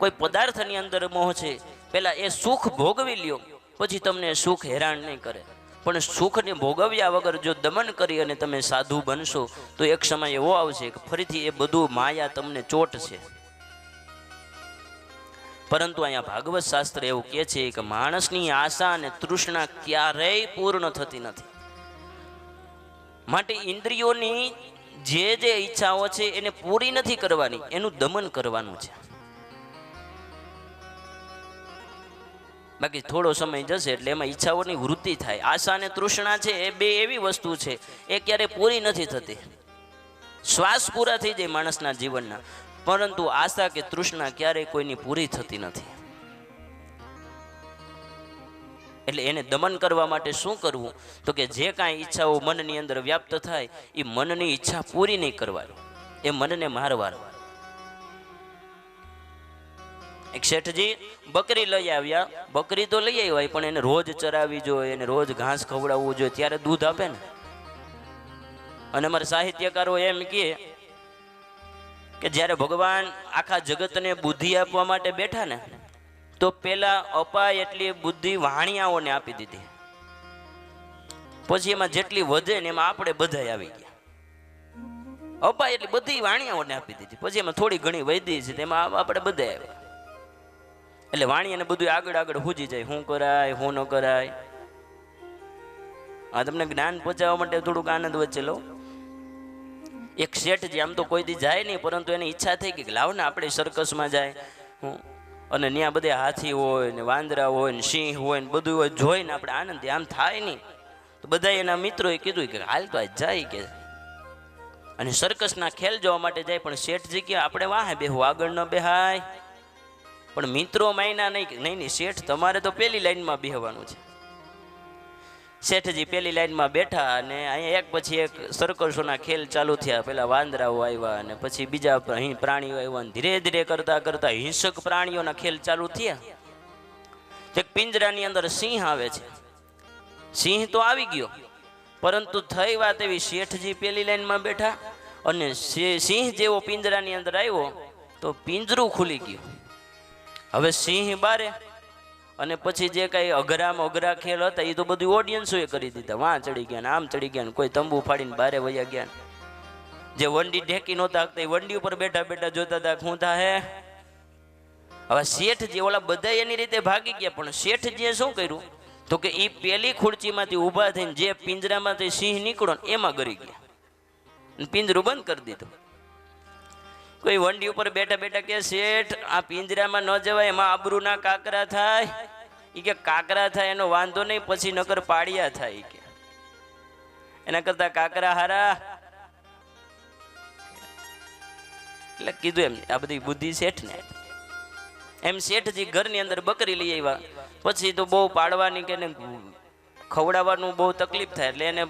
કોઈ પદાર્થની અંદર મોહ છે, પેલા એ સુખ ભોગવી લ્યો, પછી તમને સુખ હેરાન નહીં કરે. પણ સુખને ભોગવ્યા વગર જો દમન કરી અને તમે સાધુ બનશો તો એક સમય એવો આવશે કે ફરીથી એ બધું માયા તમને ચોટશે. પરંતુ અહીંયા ભાગવત શાસ્ત્ર એવું કહે છે કે માણસની આશા અને તૃષ્ણા ક્યારેય પૂર્ણ થતી નથી. માટે ઇન્દ્રિયોની જે ઈચ્છાઓ છે એને પૂરી નથી કરવાની, એનું દમન કરવાનું છે. બાકી થોડો સમય જશે એટલે એમાં ઈચ્છાઓની વૃત્તિ થાય. આશા અને તૃષ્ણા છે એ બે એવી વસ્તુ છે એ ક્યારે પૂરી નથી થતી. શ્વાસ પૂરા થઈ જાય માણસના જીવનના, પરંતુ આશા કે તૃષ્ણા ક્યારેય કોઈની પૂરી થતી નથી. એટલે એને દમન કરવા માટે શું કરવું? તો કે જે કાંઈ ઈચ્છાઓ મનની અંદર વ્યાપ્ત થાય એ મનની ઈચ્છા પૂરી નહીં કરવાની, એ મનને મારવાનું. એક શેઠજી બકરી લઈ આવ્યા. બકરી તો લઈ આવ્યા પણ એને રોજ ચરાવવી જોઈએ, એને રોજ ઘાસ ખવડાવવું જોઈએ, ત્યારે દૂધ આપે ને. અને અમારા સાહિત્યકારો એમ કહે કે જ્યારે ભગવાન આખા જગતને બુદ્ધિ આપવા માટે બેઠા ને, તો પેલા અપાય એટલી બુદ્ધિ વાણિયાઓને આપી દીધી. પછી એમાં જેટલી વધે ને એમાં આપણે બધા આવી ગયા. અપાય એટલી બધી વાણિયાઓને આપી દીધી, પછી એમાં થોડી ઘણી વૈદી છે તેમાં આપણે બધા આવ્યા. એટલે વાણિયાને બધું આગળ આગળ હુજી જાય, શું કરાય શું ન કરાય. આ તમને જ્ઞાન પહોંચાડવા માટે થોડુંક આનંદ વચ્ચે લો. એક શેઠજી આમ તો કોઈ દી જાય નહીં, પરંતુ એની ઈચ્છા થઈ કે લાવ ને આપણે સર્કસમાં જાય, અને ત્યાં બધે હાથી હોય ને વાંદરા હોય ને સિંહ હોય ને બધું હોય, જોઈને આપણે આનંદ આમ થાય નહીં. તો બધા એના મિત્રોએ કીધું કે હાલ તો આજ જાય કે, અને સર્કસના ખેલ જોવા માટે જાય. પણ શેઠજી કે આપણે વાહે બેહું, આગળ ન બેહાય. પણ મિત્રો માયના નહીં, શેઠ તમારે તો પેલી લાઈનમાં બેહવાનું છે. શેઠજી પેલી લાઈનમાં બેઠા, અને અહીંયા એક પછી એક સર્કસોના ખેલ ચાલુ થયા. પેલા વાંદરાઓ આવ્યા, અને પછી બીજા પ્રાણીઓ આવ્યા, અને ધીરે ધીરે કરતા કરતા હિંસક પ્રાણીઓના ખેલ ચાલુ થયા. એક પિંજરાની અંદર સિંહ આવે છે. સિંહ તો આવી ગયો, પરંતુ થઈ વાત એવી, શેઠજી પેલી લાઈનમાં બેઠા, અને સિંહ જેવો પિંજરાની અંદર આવ્યો તો પિંજરું ખુલી ગયું. હવે સિંહ બારે, અને પછી જે કઈ અઘરા ખેલ હતા એ તો બધું ઓડિયન્સોએ કરી દીધા. વાં ચડી ગયા ને આમ ચડી ગયા ને કોઈ તંબુ ફાડીને બારે વયા ગયા. જે વંડી ઢેકી નહોતા એ વંડી ઉપર બેઠા બેઠા જોતા હતા શું થાય. હવે શેઠજી ઓલા બધા એની રીતે ભાગી ગયા, પણ શેઠજીએ શું કર્યું તો કે એ પેલી ખુરચીમાંથી ઊભા થઈને જે પિંજરામાંથી સિંહ નીકળો ને એમાં ગરી ગયા, પિંજરું બંધ કરી દીધું. કોઈ વંડી ઉપર બેઠા બેઠા કે શેઠ આ પિંજરામાં ન જવાય, એમાં આબરૂના કાકરા થાય. એ કે કાકરા થાય એનો વાંધો નહીં, પછી નકર પાડિયા થાય. કે એના કરતા કાકરા હારા. એટલે કીધું એમ આ બધી બુદ્ધિ શેઠ ને. એમ શેઠજી ઘરની અંદર બકરી લઈ આવ્યા. પછી તો બહુ પાડવાની કે ખવડાવવાનું બહુ તકલીફ થાય, એટલે એને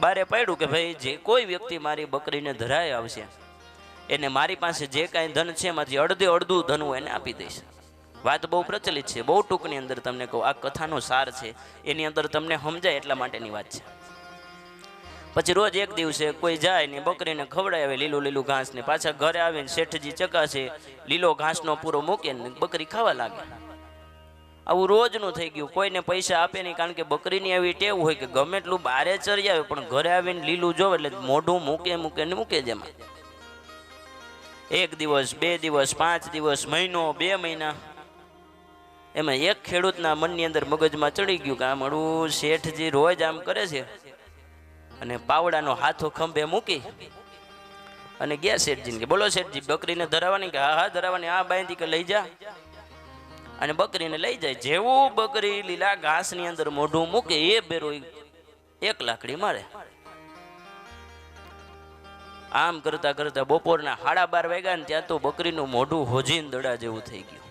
બારે પાડ્યું કે ભાઈ જે કોઈ વ્યક્તિ મારી બકરીને ધરાય આવશે એને મારી પાસે જે કાંઈ ધન છે એમાંથી અડધું ધન હું એને આપી દઈશ. વાત બહુ પ્રચલિત છે, બહુ ટૂંકની અંદર તમને કહું, આ કથાનો સાર છે, એની અંદર તમને સમજાય એટલા માટેની વાત છે. પછી રોજ એક દિવસે કોઈ જાય ને બકરીને ખવડાવે લીલું ઘાસ ને, પાછા ઘરે આવીને શેઠજી ચકાશે, લીલો ઘાસનો પૂરો મૂકે ને બકરી ખાવા લાગે. આવું રોજનું થઈ ગયું. કોઈને પૈસા આપે નહીં, કારણ કે બકરીની એવી ટેવ હોય કે ગમે એટલું બારે ચરી આવે પણ ઘરે આવીને લીલું જોવે એટલે મોઢું મૂકે જેમાં. એક દિવસ, 2 દિવસ, 5 દિવસ, મહિનો, 2 મહિના, એમાં એક ખેડૂતના મનની અંદર મગજમાં ચડી ગયું કે આ મળું શેઠજી રોજ આમ કરે છે. અને પાવડાનો હાથો ખંભે મૂકી અને ગયા શેઠજીને કે બોલો શેઠજી બકરીને ધરાવવાની? કે હા ધરાવવાની. આ બાંધી કે લઈ જા. અને બકરીને લઈ જાય. જેવું બકરી લીલા ઘાસની અંદર મોઢું મૂકે એ બેરો 1 લાકડી મારે. આમ કરતા કરતા બપોરના 12:30 વાગ્યા ને ત્યાં તો બકરીનું મોઢું હોજીન દડા જેવું થઈ ગયું.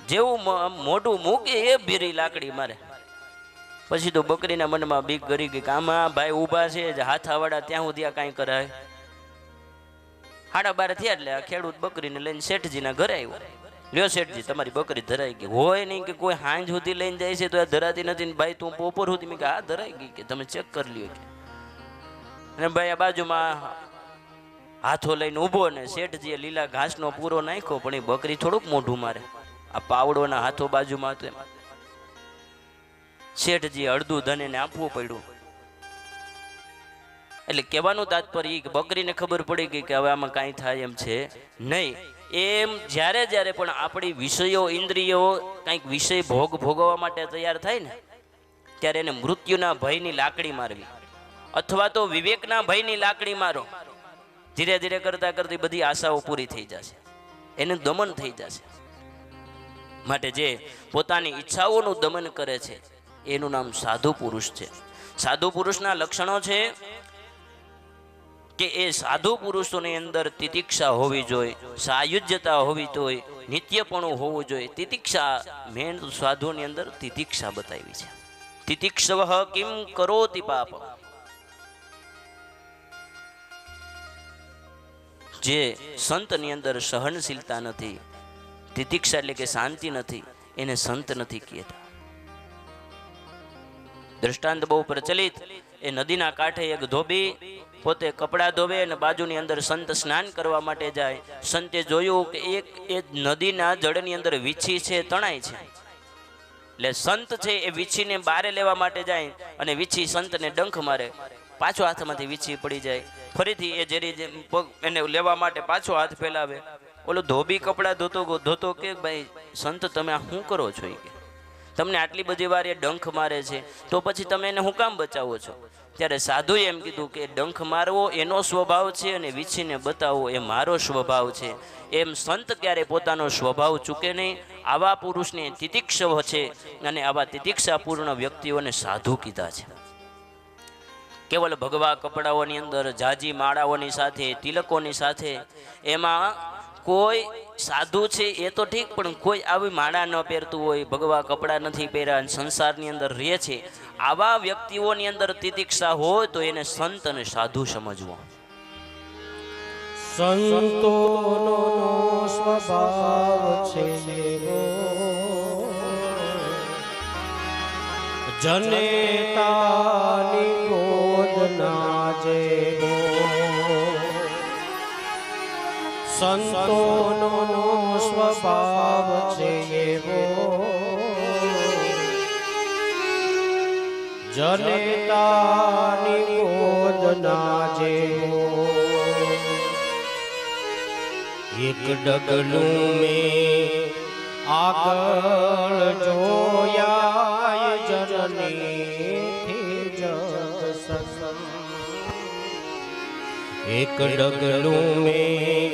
જેવું મોઢું મૂકે એ ભેરી લાકડી મારે. પછી તો બકરીના મનમાં બીક કરી ગઈ કે આમાં ભાઈ ઊભા છે હાથાવાળા, ત્યાં સુધી આ કાંઈ કરાય. 12:30 થયા એટલે આ ખેડૂત બકરીને લઈને શેઠજીના ઘરે આવ્યો. લ્યો શેઠજી તમારી બકરી ધરાઈ ગઈ. હોય નહીં કે કોઈ હાંજ સુધી લઈને જાય છે તો આ ધરાતી નથી ને ભાઈ તું બપોર સુધી. મેં કે હા ધરાઈ ગઈ, કે તમે ચેક કરી લ્યો. કે અને ભાઈ આ બાજુમાં હાથો લઈને ઊભો ને શેઠજીએ લીલા ઘાસનો પૂરો નાખ્યો, પણ એ બકરી થોડુંક મોઢું મારે. આ પાવડોના હાથો બાજુમાં હતો. એમાં શેઠજી અડધું ધન એને આપવું પડ્યું. એટલે કહેવાનું તાત્પર્ય કે બકરીને ખબર પડી ગઈ કે હવે આમાં કાંઈ થાય એમ છે નહીં. એમ જ્યારે પણ આપણી વિષયો ઇન્દ્રિયો કંઈક વિષય ભોગવવા માટે તૈયાર થાય ને ત્યારે એને મૃત્યુના ભયની લાકડી મારવી, અથવા તો વિવેકના ભયની લાકડી મારો. ધીરે ધીરે કરતા કરતી બધી આશાઓ પૂરી થઈ જશે, એનું દમન થઈ જશે. માટે જે પોતાની ઈચ્છાઓનું દમન કરે છે એનું નામ સાધુ પુરુષ છે. સાધુ પુરુષના લક્ષણો છે કે એ સાધુ પુરુષોની અંદર તિતિક્ષા હોવી જોઈએ, સાયુજ્યતા હોવી જોઈએ, નિત્યપણું હોવું જોઈએ. તિતિક્ષા મેન સાધુની અંદર તિતિક્ષા બતાવી છે. તિતિક્ષવ કિમ કરોતિ પાપ. જે સંતની અંદર સહનશીલતા નથી, તિતિક્ષા એટલે કે શાંતિ નથી, એને સંત નથી કહેતા. દ્રષ્ટાંત બહુ પ્રચલિત. એ નદીના કાંઠે એક ધોબી પોતે કપડાં ધોવે અને બાજુની અંદર સંત સ્નાન કરવા માટે જાય. સંતે જોયું કે એ નદીના જળની અંદર વીછી છે, તણાય છે. એટલે સંત છે એ વીછીને બારે લેવા માટે જાય અને વીછી સંતને ડંખ મારે. પાછો હાથમાંથી વીછી પડી જાય. ફરીથી એ જેરી એને લેવા માટે પાછો હાથ ફેલાવે. ઓલો ધોબી કપડાં ધોતો કે ભાઈ સંત તમે આ શું કરો છો? કે તમને આટલી બધી વાર એ ડંખ મારે છે, તો પછી તમે એને હું કામ બચાવો છો? ત્યારે સાધુએ એમ કીધું કે ડંખ મારવો એનો સ્વભાવ છે અને વીછીને બતાવવો એ મારો સ્વભાવ છે. એમ સંત ક્યારે પોતાનો સ્વભાવ ચૂકે નહીં. આવા પુરુષને તિતિક્ષવ છે અને આવા તિતિક્ષાપૂર્ણ વ્યક્તિઓને સાધુ કીધા છે. કેવલ ભગવા કપડાઓની અંદર જાજી માળાઓની સાથે તિલકોની સાથે એમાં કોઈ સાધુ છે એ તો ઠીક, પણ કોઈ આવી માળા ન પહેરતું હોય, ભગવા કપડાં નથી પહેર્યા, સંસારની અંદર રહે છે, આવા વ્યક્તિઓની અંદર તિતિક્ષા હોય તો એને સંત અને સાધુ સમજવો. સંતોનો સ્વભાવ છે એવો, જનેતાની ગોદના જેવો. સંતોનો સ્વભાવ છે એવો, જનેતાની ગોદના જેવો. એક ડગલું મેં આગળ જોયા જનનીથી જગ સસમ. એક ડગલું મેં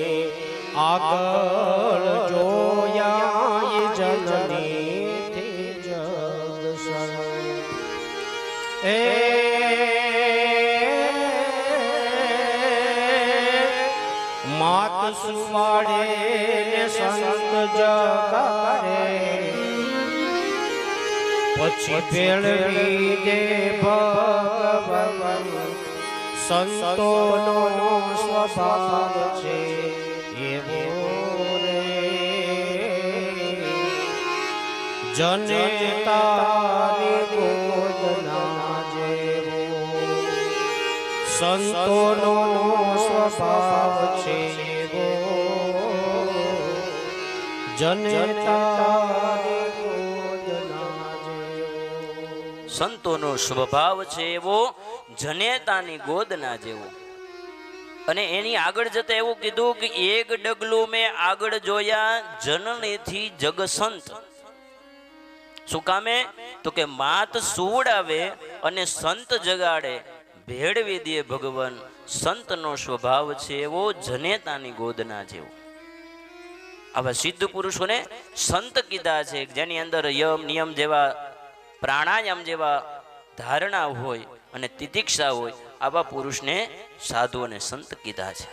આગળ જોયા જનનીથી જગ સસમ. માત સુવાડે સંત જગાડે, પછી ભેળવી દે ભગવાન. સંતોનો સ્વભાવ છે એવો રે, જનેતાની ગોદના જેવો. સંતોનો સ્વભાવ છે એવો, જનેતાની ગોદના જેવો. સંતોનો સ્વભાવ છે એવો, જનેતાની ગોદના જેવો. અને એની આગળ જતા એવું કીધું કે એક ડગલું મેં આગળ જોયા જનનીથી જગ સંત. શું કામે? તો કે માત સુવડાવે અને સંત જગાડે, ભેળવી દે ભગવાન. સંતનો સ્વભાવ છે એવો, જનેતાની ગોદના જેવો. આવા સિદ્ધ પુરુષોને સંત કીધા છે, જેની અંદર યમ નિયમ જેવા, પ્રાણાયામ જેવા ધારણા હોય અને તિતિક્ષા હોય. આવા પુરુષને સાધુ અને સંત કીધા છે.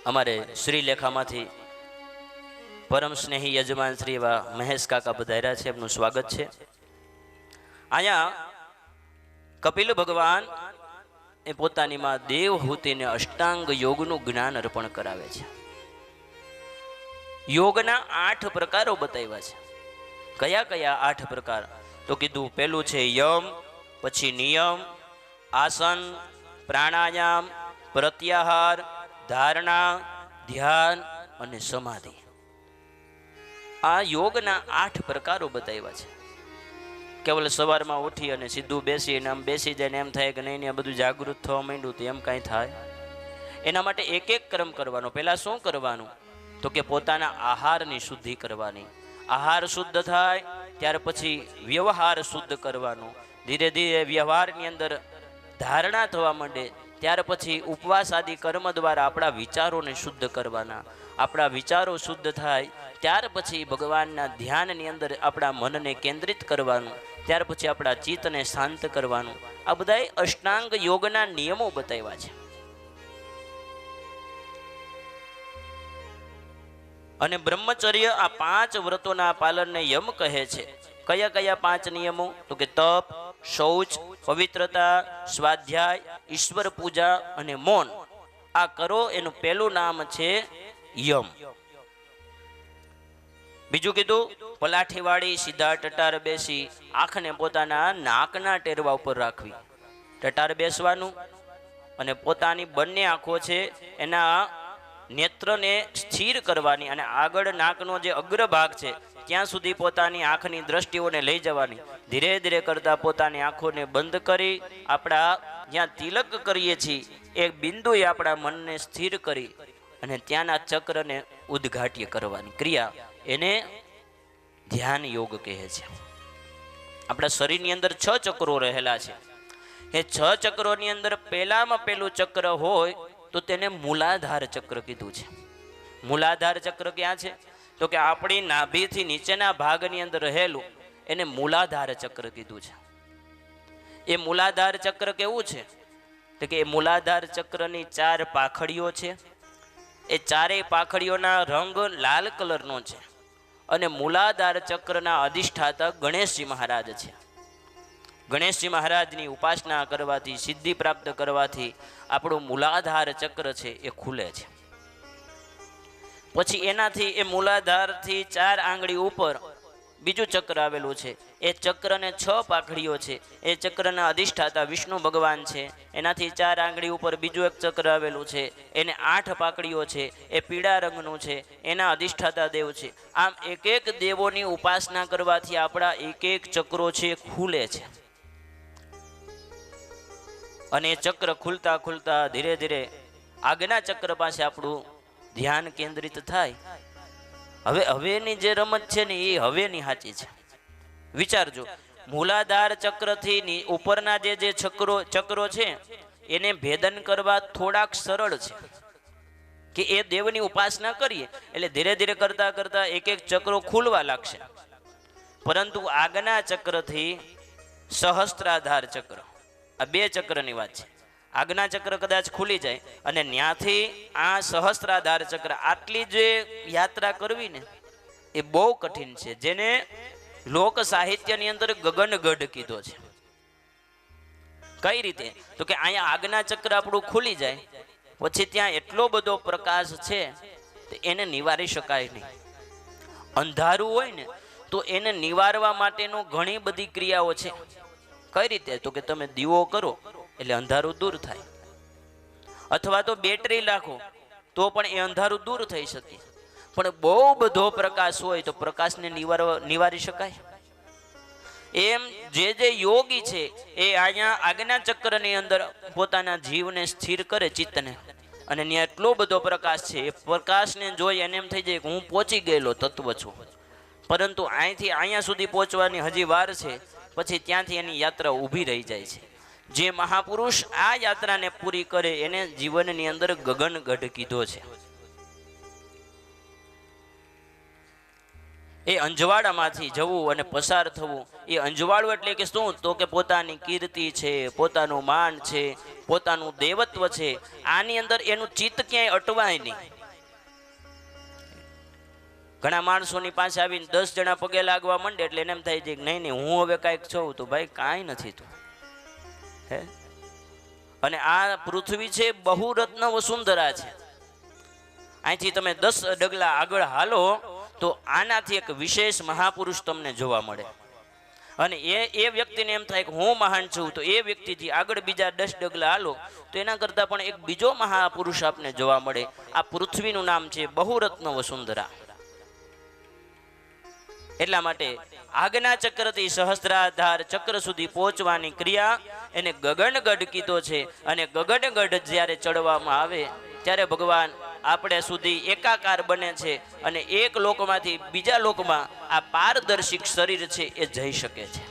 અમારે શ્રીલેખામાંથી પરમ સ્નેહી યજમાન શ્રી એવા મહેશ કાકા પધાર્યા છે, એમનું સ્વાગત છે. અહીંયા કપિલ ભગવાન એ પોતાની માં દેવહૂતિને અષ્ટાંગ યોગનું જ્ઞાન અર્પણ કરાવે છે. યોગના 8 પ્રકારો બતાવ્યા છે. કયા કયા 8 પ્રકાર? તો કીધું પહેલું છે યમ, પછી નિયમ, આસન, પ્રાણાયામ, પ્રત્યાહાર, ધારણા, ધ્યાન અને સમાધિ. આ યોગના 8 પ્રકારો બતાવ્યા છે. કેવલ સવારમાં ઉઠી અને સીધું બેસીને આમ બેસી જાય ને એમ થાય કે નહીં, આ બધું જાગૃત થવા માંડ્યું તો એમ કાંઈ થાય? એના માટે એક એક ક્રમ કરવાનો. પહેલાં શું કરવાનું? તો કે પોતાના આહારની શુદ્ધિ કરવાની. આહાર શુદ્ધ થાય ત્યાર પછી વ્યવહાર શુદ્ધ કરવાનો. ધીરે ધીરે વ્યવહારની અંદર ધારણા થવા માંડે ત્યાર પછી ઉપવાસ આદિ કર્મ દ્વારા આપણા વિચારોને શુદ્ધ કરવાના. આપણા વિચારો શુદ્ધ થાય ત્યાર પછી ભગવાનના ધ્યાનની અંદર આપણા મનને કેન્દ્રિત કરવાનું. ત્યાર પછી આપણા ચિત્તને શાંત કરવાનું. આ બધા અષ્ટાંગ યોગના નિયમો બતાવ્યા છે. અને બ્રહ્મચર્ય આ 5 વ્રતોના પાલનને યમ કહે છે. કયા કયા 5 નિયમો? તો કે તપ, શૌચ, પવિત્રતા, સ્વાધ્યાય, ઈશ્વર પૂજા અને મૌન. આ કરો એનું પહેલું નામ છે યમ. બીજું કીધું પલાઠી વાળી સીધા ટટાર બેસી આંખને પોતાના નાકના ટેરવા ઉપર રાખવી. ટટાર બેસવાનું અને પોતાની બંને આંખો છે એના નેત્રને સ્થિર કરવાની અને આગળ નાકનો જે અગ્રભાગ છે ત્યાં સુધી પોતાની આંખની દ્રષ્ટિઓને લઈ જવાની. ધીરે ધીરે કરતા પોતાની આંખોને બંધ કરી આપણા જ્યાં તિલક કરીએ છીએ એક બિંદુએ આપણા મનને સ્થિર કરી અને ત્યાંના ચક્રને ઉદ્ઘાટ્ય કરવાની ક્રિયા, એને ધ્યાન યોગ કહે છે. આપણા શરીરની અંદર 6 ચક્રો રહેલા છે. એ 6 ચક્રોની અંદર પહેલામાં પહેલું ચક્ર હોય તો તેને મૂલાધાર ચક્ર કીધું છે. મૂલાધાર ચક્ર ક્યાં છે? તો કે આપણી નાભીથી નીચેના ભાગની અંદર રહેલું એને મૂલાધાર ચક્ર કીધું છે. એ મૂલાધાર ચક્ર કેવું છે? તો કે એ મૂલાધાર ચક્રની 4 પાખડીઓ છે. એ ચારેય પાખડીઓના રંગ લાલ કલરનો છે અને મૂલાધાર ચક્રના અધિષ્ઠાતા ગણેશજી મહારાજ છે. ગણેશજી મહારાજની ઉપાસના કરવાથી, સિદ્ધિ પ્રાપ્ત કરવાથી આપણું મૂલાધાર ચક્ર છે એ ખુલે છે. પછી એનાથી એ મૂલાધારથી 4 આંગળી ઉપર બીજું ચક્ર આવેલું છે. એ ચક્રને 6 પાખડીઓ છે. એ ચક્રના અધિષ્ઠાતા વિષ્ણુ ભગવાન છે. એનાથી 4 આંગળી ઉપર બીજું એક ચક્ર આવેલું છે. એને 8 પાકડીઓ છે. એ પીળા રંગનું છે. એના અધિષ્ઠાતા દેવ છે. આમ એક એક દેવોની ઉપાસના કરવાથી આપણા એક એક ચક્રો છે ખુલે છે. અને એ ચક્ર ખુલતા ખુલતા ધીરે ધીરે આગના ચક્ર પાસે આપણું ધ્યાન કેન્દ્રિત થાય. હવેની જે રમત છે ને એ હવેની સાચી છે. વિચારજો, મૂલાધાર ચક્રથી ઉપરના જે ચક્રો છે એને ભેદન કરવા થોડાક સરળ છે કે એ દેવની ઉપાસના કરીએ એટલે ધીરે ધીરે કરતા કરતા એક એક ચક્રો ખુલવા લાગશે. પરંતુ આગના ચક્રથી સહસ્ત્રાધાર ચક્ર, આ 2 ચક્રની વાત છે. આગના ચક્ર કદાચ ખુલી જાય અને ત્યાંથી આ સહસ્ત્રાધાર ચક્ર, આટલી જે યાત્રા કરવી ને એ બહુ કઠિન છે, જેને લોક સાહિત્યની અંદર ગગનગઢ કીધો છે. કઈ રીતે? તો કે અહીંયા આગના ચક્ર આપણું ખુલી જાય પછી ત્યાં એટલો બધો પ્રકાશ છે તો એને નિવારી શકાય નહીં. અંધારું હોય ને તો એને નિવારવા માટેનો ઘણી બધી ક્રિયાઓ છે. કઈ રીતે? તો કે તમે દીવો કરો એટલે અંધારું દૂર થાય, અથવા તો બેટરી નાખો તો પણ એ અંધારું દૂર થઈ શકે. પણ બહુ બધો પ્રકાશ હોય તો પ્રકાશને નિવારી શકાય. એમ જે યોગી છે એ અહીંયા આજ્ઞા ચક્રની અંદર પોતાના જીવને સ્થિર કરે, ચિત્તને, અને ત્યાં એટલો બધો પ્રકાશ છે. એ પ્રકાશને જોઈ અને એમ થઈ જાય કે હું પહોંચી ગયેલો તત્વ છું. પરંતુ અહીંથી અહીંયા સુધી પહોંચવાની હજી વાર છે. પછી ત્યાંથી એની યાત્રા ઊભી રહી જાય છે. જે મહાપુરુષ આ યાત્રાને પૂરી કરે એને જીવનની અંદર ગગનગઢ કીધો છે. એ અંજવાડામાંથી જવું અને પસાર થવું. એ અંજવાડું એટલે કે શું? તો કે પોતાની કીર્તિ છે, પોતાનું માન છે, પોતાનું દેવત્વ છે, આની અંદર એનું ચિત્ત ક્યાંય અટવાય નહીં. ઘણા માણસોની પાસે આવીને 10 જણા પગે લાગવા માંડે એટલે એને એમ થાય છે કે નહીં હું હવે કાંઈક છું. તો ભાઈ કાંઈ નથી તું. હે, અને આ પૃથ્વી છે બહુ રત્ન વસુંધરા છે. અહીંથી તમે 10 ડગલા આગળ હાલો તો આનાથી એક વિશેષ મહાપુરુષ તમને જોવા મળે. અને એ વ્યક્તિને એમ થાય કે હું મહાન છું. તો એ વ્યક્તિથી આગળ બીજા 10 ડગલા હાલો તો એના કરતાં પણ એક બીજો મહાપુરુષ આપને જોવા મળે. આ પૃથ્વીનું નામ છે બહુરત્ન વસુંધરા. એટલા માટે આજ્ઞા ચક્રથી સહસ્ત્રાધાર ચક્ર સુધી પહોંચવાની ક્રિયા એને ગગનગઢ કીધો છે. અને ગગનગઢ જ્યારે ચડવામાં આવે ત્યારે ભગવાન આપણે સુધી એકાકાર બને છે અને એક લોકમાંથી બીજા લોકમાં આ પારદર્શિક શરીર છે એ જઈ શકે છે.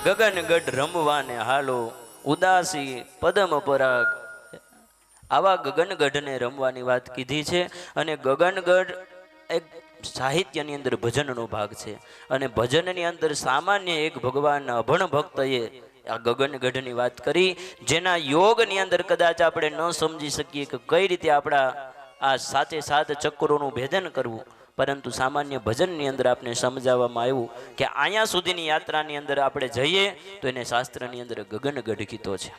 ગગનગઢ રમવાને હાલો, ઉદાસી પદમ પરાગ. આવા ગગનગઢને રમવાની વાત કીધી છે. અને ગગનગઢ એક સાહિત્યની અંદર ભજનનો ભાગ છે. અને ભજનની અંદર સામાન્ય એક ભગવાનના અભણ ભક્તએ આ ગગનગઢની વાત કરી, જેના યોગની અંદર કદાચ આપણે ન સમજી શકીએ કે કઈ રીતે આપણા આ સાતે સાત ચક્રોનું ભેદન કરવું, પરંતુ સામાન્ય ભજનની અંદર આપણે સમજાવવામાં આવ્યું કે અહીંયા સુધીની યાત્રાની અંદર આપણે જઈએ તો એને શાસ્ત્રની અંદર ગગનગઢ કીધો છે.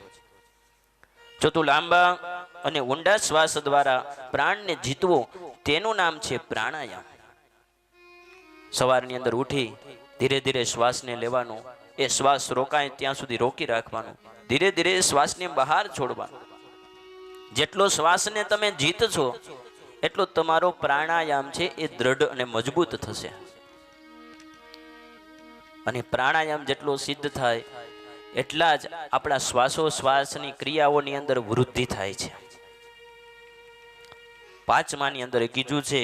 જો તું લાંબા અને ઊંડા શ્વાસ દ્વારા પ્રાણને જીતવો, તેનું નામ છે પ્રાણાયામ. સવારની અંદર ઉઠી ધીરે ધીરે શ્વાસને લેવાનો, એ શ્વાસ રોકાય ત્યાં સુધી રોકી રાખવાનો, ધીરે ધીરે શ્વાસને બહાર છોડવાનો. જેટલો શ્વાસને તમે જીતશો એટલો તમારો પ્રાણાયામ છે એ દ્રઢ અને મજબૂત થશે. અને પ્રાણાયામ જેટલો સિદ્ધ થાય એટલા જ આપણા શ્વાસોશ્વાસની ક્રિયાઓની અંદર વૃદ્ધિ થાય છે. પાંચમાની અંદર કીધું છે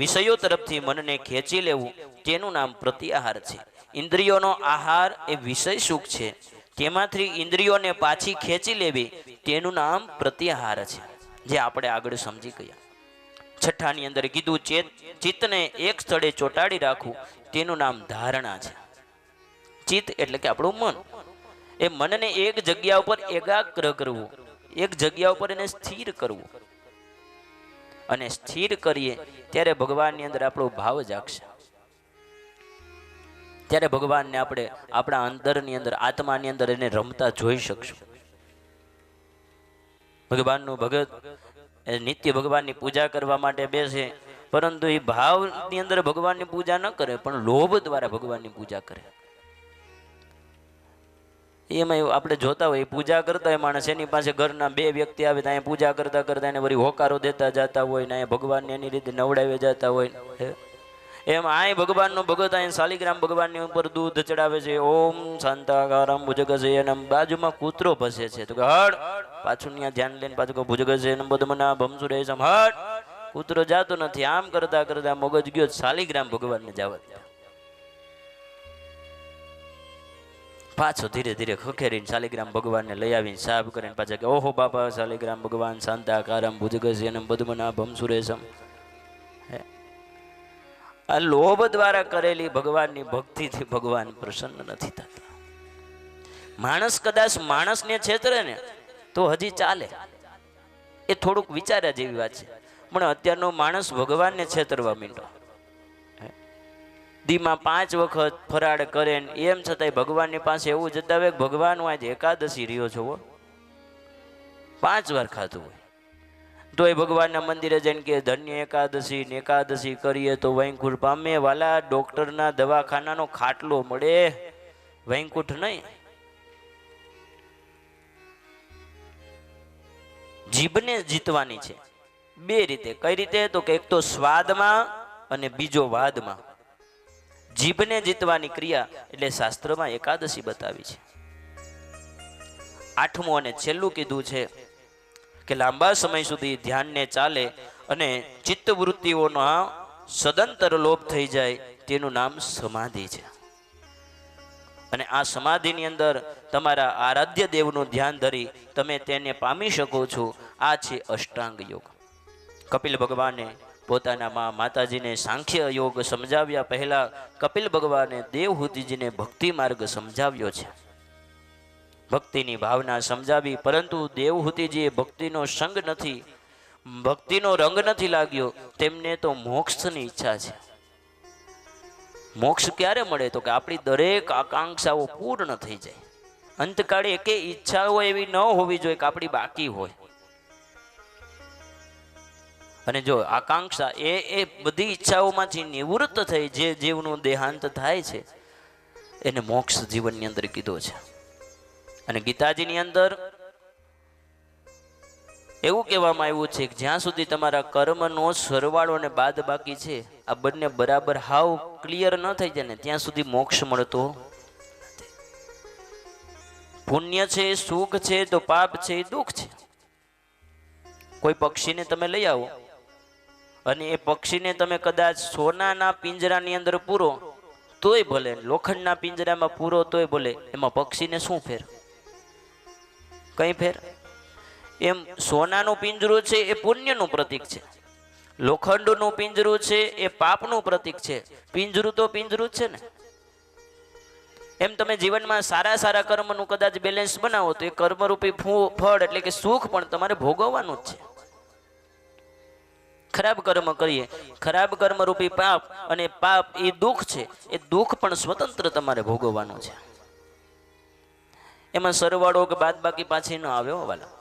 વિષયો તરફથી મનને ખેંચી લેવું, તેનું નામ પ્રત્યાહાર છે. ઇન્દ્રિયોનો આહાર એ વિષય સુખ છે, તેમાંથી ઇન્દ્રિયોને પાછી ખેંચી લેવી, તેનું નામ પ્રત્યાહાર છે, જે આપણે આગળ સમજી ગયા. છઠ્ઠાની અંદર કીધું ચિત્તને એક સ્થળે ચોંટાડી રાખવું, તેનું નામ ધારણા છે. ચિત્ત એટલે કે આપણું મન. એ મનને એક જગ્યા ઉપર એકાગ્ર કરવું, એક જગ્યા ઉપર એને સ્થિર કરવું. અને સ્થિર કરીએ ત્યારે ભગવાનની અંદર આપણો ભાવ જાગશે. ત્યારે ભગવાનને આપણે આપણા અંદરની અંદર આત્માની અંદર એને રમતા જોઈ શકશું. ભગવાનનું ભગત નિત્ય ભગવાનની પૂજા કરવા માટે બેસે, પરંતુ એ ભાવની અંદર ભગવાનની પૂજા ન કરે, પણ લોભ દ્વારા ભગવાનની પૂજા કરે. એમાં આપણે જોતા હોય પૂજા કરતા હોય માણસ, એની પાસે ઘરના બે વ્યક્તિ આવે તો અહીંયા પૂજા કરતા કરતા એને વળી હોકારો દેતા જતા હોય ને અહીંયા ભગવાનને એની રીતે નવડાવી જતા હોય. એમ આ ભગવાનનો ભગત અહીંયા શાલિગ્રામ ભગવાનની ઉપર દૂધ ચડાવે છે, ઓમ શાંતાકારમ ભુજગશયનમ. બાજુમાં કૂતરો ભસે છે તો કે હટ, પાછું ત્યાં ધ્યાન લઈને પાછું ભુજગશયનમ પદ્મના ભમસુરેશમ, હટ. કૂતરો જાતો નથી. આમ કરતા કરતા મગજ ગયો શાલિગ્રામ ભગવાનને જવા દે. પાછો ધીરે ધીરે ખખેરીને શાલિગ્રામ ભગવાનને લઈ આવીને સાફ કરીને પાછા કે ઓહો બાપા શાલિગ્રામ ભગવાન શાંતાકારમ ભુજગશયનમ પદ્મના ભમસુરેશમ. આ લોભ દ્વારા કરેલી ભગવાનની ભક્તિથી ભગવાન પ્રસન્ન નથી થતા. માણસ કદાચ માણસને છેતરે ને તો હજી ચાલે, એ થોડુંક વિચાર્યા જેવી વાત છે. પણ અત્યારનો માણસ ભગવાનને છેતરવા માંડ્યો. દીમાં 5 વખત ફરાળ કરે ને એમ છતાંય ભગવાનની પાસે એવું જતાવે કે ભગવાન હું આજે એકાદશી રહ્યો છો, 5 વાર ખાતું હોય તો એ ભગવાનના મંદિરે જઈને કે ધન્ય એકાદશી ને એકાદશી કરીએ તો વૈકુંઠ પામે. વાલા ડોક્ટરના દવાખાનાનો ખાટલો મળે, વૈકુંઠ નહીં. જીભને જીતવાની છે 2 રીતે. કઈ રીતે? તો કે એક તો સ્વાદમાં અને બીજો વાદમાં. જીભને જીતવાની ક્રિયા એટલે શાસ્ત્રમાં એકાદશી બતાવી છે. 8મું અને છેલ્લું કીધું છે કે લાંબા સમય સુધી ધ્યાનને ચાલે અને ચિત્તવૃત્તિઓનો સદંતર લોપ થઈ જાય, તેનું નામ સમાધિ છે. અને આ સમાધિની અંદર તમારા આરાધ્ય દેવનું ધ્યાન ધરી તમે તેને પામી શકો છો. આ છે અષ્ટાંગ યોગ. કપિલ ભગવાને પોતાના માતાજીને સાંખ્ય યોગ સમજાવ્યા પહેલા કપિલ ભગવાને દેવહૂતિજીને ભક્તિ માર્ગ સમજાવ્યો છે, ભક્તિની ભાવના સમજાવી. પરંતુ દેવહૂતિજીએ ભક્તિનો સંગ નથી, ભક્તિનો રંગ નથી લાગ્યો. તેમને તો મોક્ષની ઈચ્છા છે. મોક્ષ ક્યારે મળે? તો કે આપણી દરેક આકાંક્ષાઓ પૂર્ણ થઈ જાય. અંતકાળે એકે ઈચ્છાઓ એવી ન હોવી જોઈએ કે આપણી બાકી હોય. અને જો આકાંક્ષા એ બધી ઈચ્છાઓમાંથી નિવૃત્ત થઈ જે જીવનું દેહાંત થાય છે એને મોક્ષ જીવનની અંદર કીધો છે. અને ગીતાજીની અંદર એવું કહેવામાં આવ્યું છે કે જ્યાં સુધી તમારા કર્મનો સરવાળો અને બાદ બાકી છે, આ બંને બરાબર હાવ ક્લિયર ન થઈ જાય ને ત્યાં સુધી મોક્ષ મળતો. પુણ્ય છે સુખ છે તો પાપ છે દુઃખ છે. કોઈ પક્ષીને તમે લઈ આવો અને એ પક્ષીને તમે કદાચ સોનાના પિંજરાની અંદર પૂરો તોય ભલે, લોખંડના પિંજરામાં પૂરો તોય ભલે, એમાં પક્ષીને શું ફેર? કઈ ફેર? એમ સોનાનું પિંજરું છે એ પુણ્યનું પ્રતીક છે, લોખંડનું પિંજરું છે એ પાપનું પ્રતીક છે. પિંજરું તો પિંજરું જ છે ને. એમ તમે જીવનમાં સારા સારા કર્મનું કદાચ બેલેન્સ બનાવો તો એ કર્મરૂપી ફળ એટલે કે સુખ પણ તમારે ભોગવવાનું જ છે. ખરાબ કર્મ કરીએ, ખરાબ કર્મરૂપી પાપ, અને પાપ એ દુઃખ છે, એ દુઃખ પણ સ્વતંત્ર તમારે ભોગવવાનું છે. એમાં સરવાળો કે બાદ બાકી પાછી ન આવે વાલા.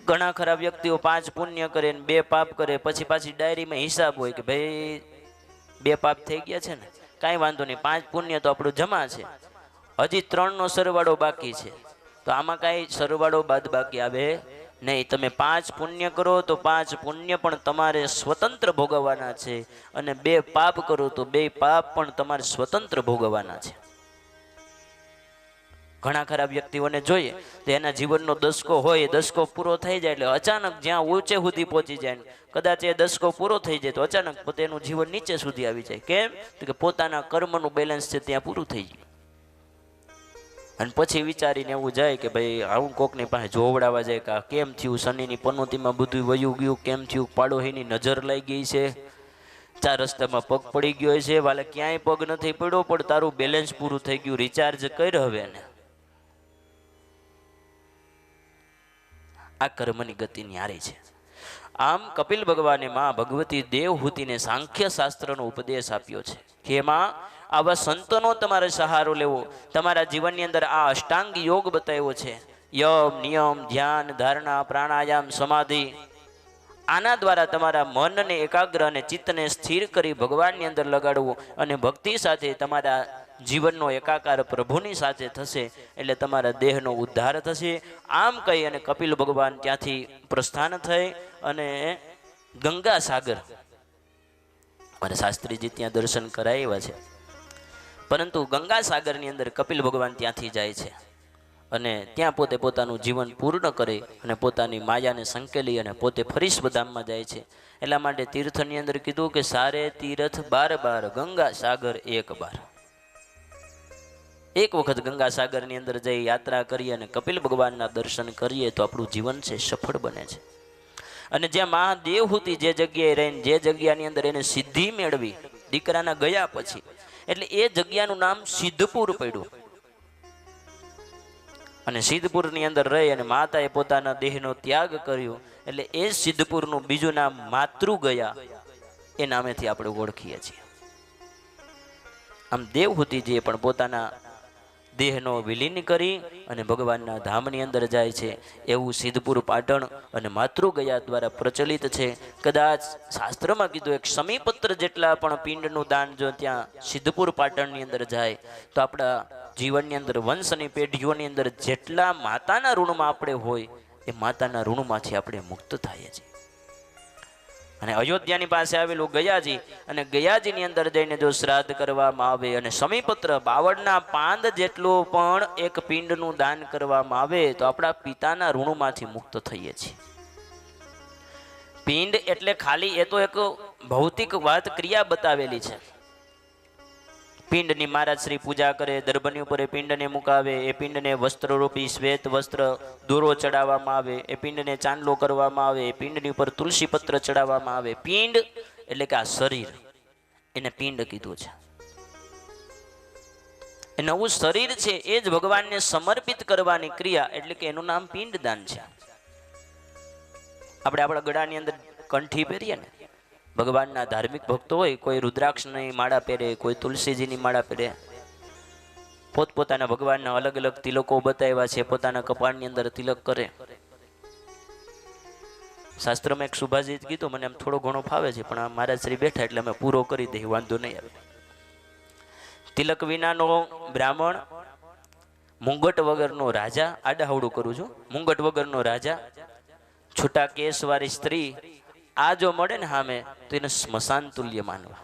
ઘણા ખરા વ્યક્તિઓ 5 પુણ્ય કરે ને 2 પાપ કરે, પછી પાછી ડાયરીમાં હિસાબ હોય કે ભાઈ 2 પાપ થઈ ગયા છે ને, કાંઈ વાંધો નહીં, 5 પુણ્ય તો આપણું જમા છે, હજી 3નો સરવાળો બાકી છે. તો આમાં કાંઈ સરવાળો બાદ બાકી આવે નહીં. તમે 5 પુણ્ય કરો તો 5 પુણ્ય પણ તમારે સ્વતંત્ર ભોગવવાના છે, અને 2 પાપ કરો તો 2 પાપ પણ તમારે સ્વતંત્ર ભોગવવાના છે. ઘણા ખરા વ્યક્તિઓને જોઈએ તો એના જીવનનો દસકો હોય, એ દસકો પૂરો થઈ જાય એટલે અચાનક જ્યાં ઊંચે સુધી પહોંચી જાય, કદાચ એ દસકો પૂરો થઈ જાય તો અચાનક પોતે એનું જીવન નીચે સુધી આવી જાય. કેમ? તો કે પોતાના કર્મનું બેલેન્સ છે ત્યાં પૂરું થઈ ગયું. અને પછી વિચારીને એવું જાય કે ભાઈ આવું કોકની પાસે જોવડાવવા જાય કે કેમ થયું, શનિની પનોતીમાં બધું વયું ગયું, કેમ થયું, પાડોશીની નજર લાગી ગઈ છે, 4 રસ્તામાં પગ પડી ગયો છે, વાલે ક્યાંય પગ નથી પડ્યો પણ તારું બેલેન્સ પૂરું થઈ ગયું, રિચાર્જ કર હવે ને. આ કર્મની ગતિ ન્યારી છે. આમ કપિલ ભગવાને માં ભગવતી દેવહૂતિને સાંખ્ય શાસ્ત્રનો ઉપદેશ આપ્યો છે કે એમાં આવા સંતોનો તમારે સહારો લેવો. તમારા જીવનની અંદર આ અષ્ટાંગ યોગ બતાવ્યો છે, યમ, નિયમ, ધ્યાન, ધારણા, પ્રાણાયામ, સમાધિ. આના દ્વારા તમારા મનને એકાગ્ર અને ચિત્તને સ્થિર કરી ભગવાનની અંદર લગાડવું, અને ભક્તિ સાથે તમારા જીવનનો એકાકાર પ્રભુની સાથે થશે એટલે તમારા દેહનો ઉદ્ધાર થશે. આમ કહી અને કપિલ ભગવાન ત્યાંથી પ્રસ્થાન થઈ અને ગંગા સાગર, મારા શાસ્ત્રીજી ત્યાં દર્શન કરાવ્યા છે, પરંતુ ગંગા સાગરની અંદર કપિલ ભગવાન ત્યાંથી જાય છે અને ત્યાં પોતે પોતાનું જીવન પૂર્ણ કરે અને પોતાની માયાને સંકેલી અને પોતે ફરી સ્વધામમાં જાય છે. એટલા માટે તીર્થની અંદર કીધું કે સારે તીર્થ 12 ગંગા સાગર 1 બાર. એક વખત ગંગા સાગરની અંદર જઈ યાત્રા કરીએ અને કપિલ ભગવાનના દર્શન કરીએ તો આપણું જીવન છે સફળ બને છે. અને જ્યાં મહાદેવહૂતિ જે જગ્યાએ રહીને જે જગ્યાની અંદર એને સિદ્ધિ મેળવી દીકરાના ગયા પછી, એટલે એ જગ્યાનું નામ સિદ્ધપુર પડ્યું. અને સિદ્ધપુરની અંદર રહી અને માતાએ પોતાના દેહનો ત્યાગ કર્યો એટલે એ સિદ્ધપુરનું બીજું નામ માતૃ ગયા એ નામેથી આપણે ઓળખીએ છીએ. આમ દેવહૂતિજીએ પણ પોતાના દેહનો વિલીન કરી અને ભગવાનના ધામની અંદર જાય છે એવું સિદ્ધપુર પાટણ અને માતૃ ગયા દ્વારા પ્રચલિત છે. કદાચ શાસ્ત્રમાં કીધું એક સમીપત્ર જેટલા પણ પિંડનું દાન જો ત્યાં સિદ્ધપુર પાટણની અંદર જાય તો આપણા જીવનની અંદર વંશની પેઢીઓની અંદર જેટલા માતાના ઋણમાં આપણે હોય એ માતાના ઋણમાંથી આપણે મુક્ત થઈએ છીએ. અને અયોધ્યાની પાસે આવેલું ગયાજી, અને ગયાજીની અંદર જઈને જો શ્રાદ્ધ કરવામાં આવે અને સમીપત્ર 52ના પાંદ જેટલું પણ એક પિંડનું દાન કરવામાં આવે તો આપણા પિતાના ઋણમાંથી મુક્ત થઈએ છીએ. પિંડ એટલે ખાલી એ તો એક ભૌતિક વાત ક્રિયા બતાવેલી છે. પિંડની મહારાજ શ્રી પૂજા કરે, દર્ભની ઉપર એ પિંડને મુકાવે, એ પિંડને વસ્ત્રરૂપી શ્વેત વસ્ત્ર દોરો ચડાવવામાં આવે, એ પિંડને ચાંદલો કરવામાં આવે, એ પિંડની ઉપર તુલસી પત્ર ચડાવવામાં આવે. પિંડ એટલે કે આ શરીર, એને પિંડ કીધું છે. એ નવું શરીર છે એ જ ભગવાનને સમર્પિત કરવાની ક્રિયા એટલે કે એનું નામ પિંડદાન છે. આપણે આપણા ગળાની અંદર કંઠી પહેરીએ ને, ભગવાનના ધાર્મિક ભક્તો હોય, કોઈ રુદ્રાક્ષની માળા પહેરે, કોઈ તુલસીજીની માળા પહેરે, પોતપોતાના ભગવાનના અલગ અલગ તિલકો બતાવ્યા છે, પોતાના કપાળની અંદર તિલક કરે. શાસ્ત્રમાં એક સુભાષિત કીધું, મને એમ થોડો ઘણો ફાવે છે પણ આ મહારાજ શ્રી બેઠા એટલે અમે પૂરો કરી દઈએ, વાંધો નહીં આવે. તિલક વિનાનો બ્રાહ્મણ, મુંગટ વગરનો રાજા, આડાહવડું કરું છું, મુંગટ વગરનો રાજા, છૂટા કેસવાળી સ્ત્રી, આ જો મળે ને સામે તો એને સ્મશાન તુલ્ય માનવા.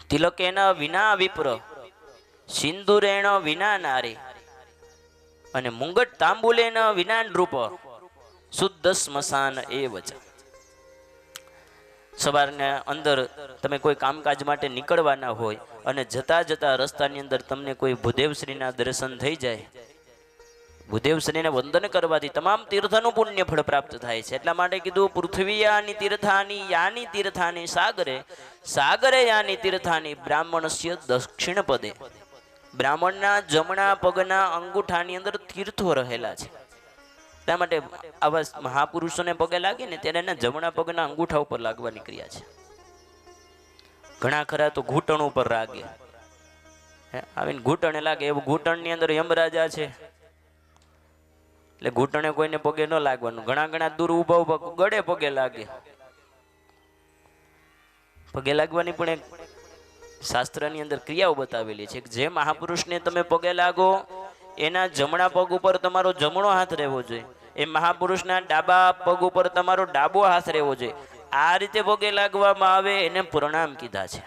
તિલકેન વિના વિપ્ર, સિંદુરેણ વિના નારી, અને મુંગટ તાંબુલેન વિના નૃપ, શુદ્ધ સ્મશાન એ વચ. સવારના અંદર તમે કોઈ કામકાજ માટે નીકળવાના હોય અને જતા જતા રસ્તાની અંદર તમને કોઈ ભૂદેવશ્રીના દર્શન થઈ જાય, ભૂદેવશ્રીને વંદન કરવાથી તમામ તીર્થનું પુણ્ય ફળ પ્રાપ્ત થાય છે. એટલા માટે કીધું પૃથ્વીયાની તીર્થાની યાની તીર્થાની સાગરે સાગરે યાની તીર્થાની બ્રાહ્મણસ્ય દક્ષિણ પદે. બ્રાહ્મણના જમણા પગના અંગૂઠાની અંદર તીર્થો રહેલા છે. એટલા માટે આવા મહાપુરુષોને પગે લાગે ને ત્યારે એના જમણા પગના અંગૂઠા ઉપર લાગવાની ક્રિયા છે. ઘણા ખરા તો ઘૂંટણ ઉપર લાગે, આવીને ઘૂંટણે લાગે. એવું ઘૂંટણની અંદર યમરાજા છે એટલે ઘૂંટણે કોઈને પગે ન લાગવાનું. ઘણા ઘણા દૂર ઉભા ઉભા ગળે પગે લાગે. પગે લાગવાની પણ એક શાસ્ત્રની અંદર ક્રિયાઓ બતાવેલી છે. જે મહાપુરુષને તમે પગે લાગો એના જમણા પગ ઉપર તમારો જમણો હાથ રહેવો જોઈએ, એ મહાપુરુષના ડાબા પગ ઉપર તમારો ડાબો હાથ રહેવો જોઈએ. આ રીતે પગે લાગવામાં આવે એને પ્રણામ કીધા છે.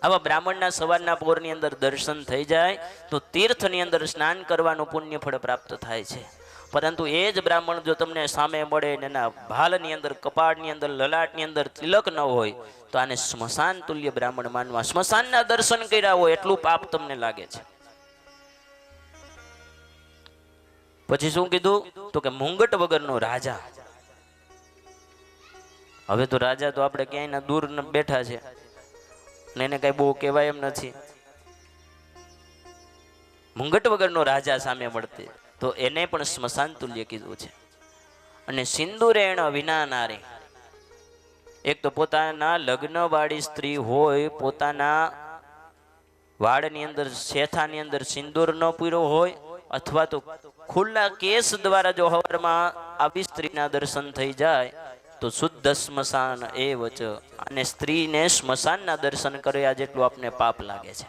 આવા બ્રાહ્મણના સવારના પોરની અંદર દર્શન થઈ જાય તો તીર્થની અંદર સ્નાન કરવાનું પુણ્ય ફળ પ્રાપ્ત થાય છે. પરંતુ એ જ બ્રાહ્મણ જો તમને સામે મળે ને એના ભાલની અંદર, કપાળની અંદર, લલાટની અંદર તિલક ન હોય તો આને સ્મશાન તુલ્ય બ્રાહ્મણ માનવા. સ્મશાનના દર્શન કર્યા હોય એટલું પાપ તમને લાગે છે. પછી શું કીધું તો કે મુંગટ વગરનો રાજા. હવે તો રાજા તો આપણે ક્યાંય દૂર બેઠા છે ને એને કઈ બહુ કહેવાય એમ નથી. મુંગટ વગરનો રાજા સામે મળતે તો એને પણ સ્મશાન તુલ્ય કીધું છે. અને સિંદુરેણ વિના નારી, એક તો પોતાના લગ્ન વાળી સ્ત્રી હોય, પોતાના વાળની અંદર શેથાની અંદર સિંદૂર ન પૂર્યો હોય, અથવા તો ખુલ્લા કેસ દ્વારા જો હવારમાં આવી સ્ત્રીના દર્શન થઈ જાય તો શુદ્ધ સ્મશાન એ વચ. અને સ્ત્રીને સ્મશાનના દર્શન કર્યા જેટલું આપને પાપ લાગે છે.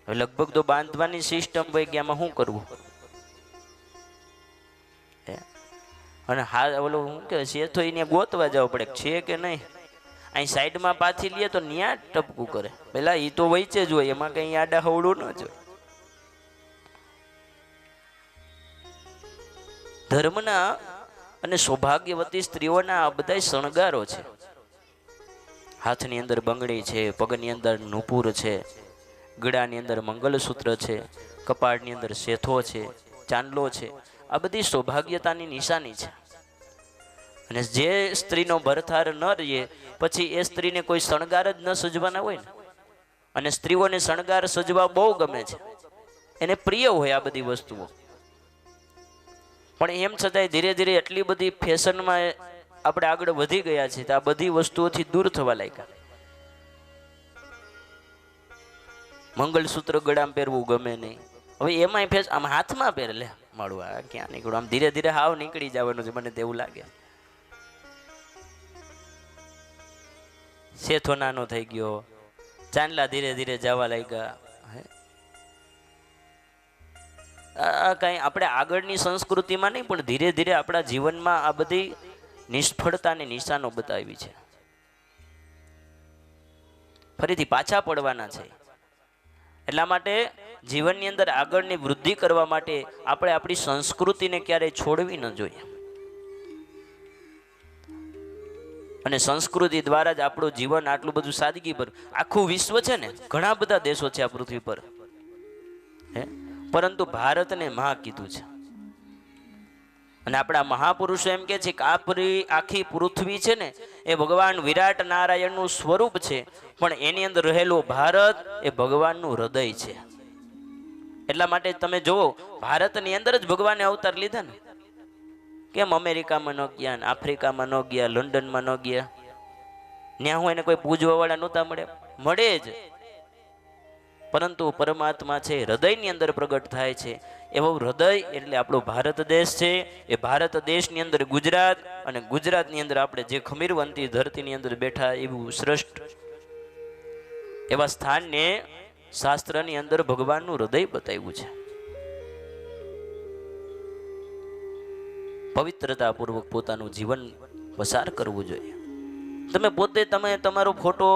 લગભગ તો બાંધવાની સિસ્ટમ વૈજ્ઞામાં શું કરવું, અને હા ઓલું શું કે છે તો એને ગોતવા જવું પડે છે કે નહીં. અહીં સાઈડમાં પાછી લે તો ન્યા ટપકું કરે. પેલા એ તો વૈચે જ હોય, એમાં કઈ આડા હવડું ન જોઈએ. ધર્મના અને સૌભાગ્યવતી સ્ત્રીઓના આ બધા શણગારો છે. હાથની અંદર બંગડી છે, પગની અંદર નુપુર છે, ગળાની અંદર મંગલસૂત્ર છે, કપાળની અંદર શેથો છે, ચાંદલો છે. આ બધી સૌભાગ્યતાની નિશાની છે. અને જે સ્ત્રીનો ભરથાર ન રહે પછી એ સ્ત્રીને કોઈ શણગાર જ ન સજવાના હોય ને. અને સ્ત્રીઓને શણગાર સજવા બહુ ગમે છે, એને પ્રિય હોય આ બધી વસ્તુઓ. પણ એમ છતાંય ધીરે ધીરે એટલી બધી ફેશનમાં આપણે આગળ વધી ગયા છીએ તો આ બધી વસ્તુઓથી દૂર થવા લાગ્યા. મંગલસૂત્ર ગળામાં પહેરવું ગમે નહીં. હવે એમાંય ફેસ આમ હાથમાં પહેરે, લે મારું આ ક્યાં નીકળું, આમ ધીરે ધીરે હાવ નીકળી જવાનું છે મને તેવું લાગે. શેથો નાનો થઈ ગયો, ચાંદલા ધીરે ધીરે જવા લાગ્યા. આ કઈ આપણે આગળની સંસ્કૃતિમાં નહીં પણ ધીરે ધીરે આપણા જીવનમાં આ બધી નિષ્ફળતાની નિશાનો બતાવી છે. ફરીથી પાછા પડવાના છે. એટલા માટે જીવનની અંદર આગળની વૃદ્ધિ કરવા માટે આપણે આપણી સંસ્કૃતિને ક્યારેય છોડવી ન જોઈએ. અને સંસ્કૃતિ દ્વારા જ આપણું જીવન આટલું બધું સાદગી પર, આખું વિશ્વ છે ને, ઘણા બધા દેશો છે આ પૃથ્વી પર, પરંતુ ભારતને મહા કીધું છે. અને આપણા મહાપુરુષો એમ કે છે કે આખી પૃથ્વી છે ને એ ભગવાન વિરાટ નારાયણનું સ્વરૂપ છે, પણ એની અંદર રહેલું ભારત એ ભગવાનનું હૃદય છે. એટલા માટે તમે જુઓ, ભારતની અંદર જ ભગવાને અવતાર લીધા ને. કેમ અમેરિકામાં ન ગયા, આફ્રિકામાં ન ગયા, લંડનમાં ન ગયા? ત્યાં હું એને કોઈ પૂજવા વાળા નહોતા મળે જ. પરંતુ પરમાત્મા છે હૃદયની અંદર પ્રગટ થાય છે. એવો હૃદય એટલે આપણો ભારત દેશ છે. એ ભારત દેશની અંદર ગુજરાત, અને ગુજરાતની અંદર આપણે જે ખમીરવંતી ધરતીની અંદર બેઠા એવું શ્રેષ્ઠ એવા સ્થાનને શાસ્ત્રની અંદર ભગવાનનું હૃદય બતાવ્યું છે. પવિત્રતાપૂર્વક પોતાનું જીવન પસાર કરવું જોઈએ. તમે પોતે તમારો ફોટો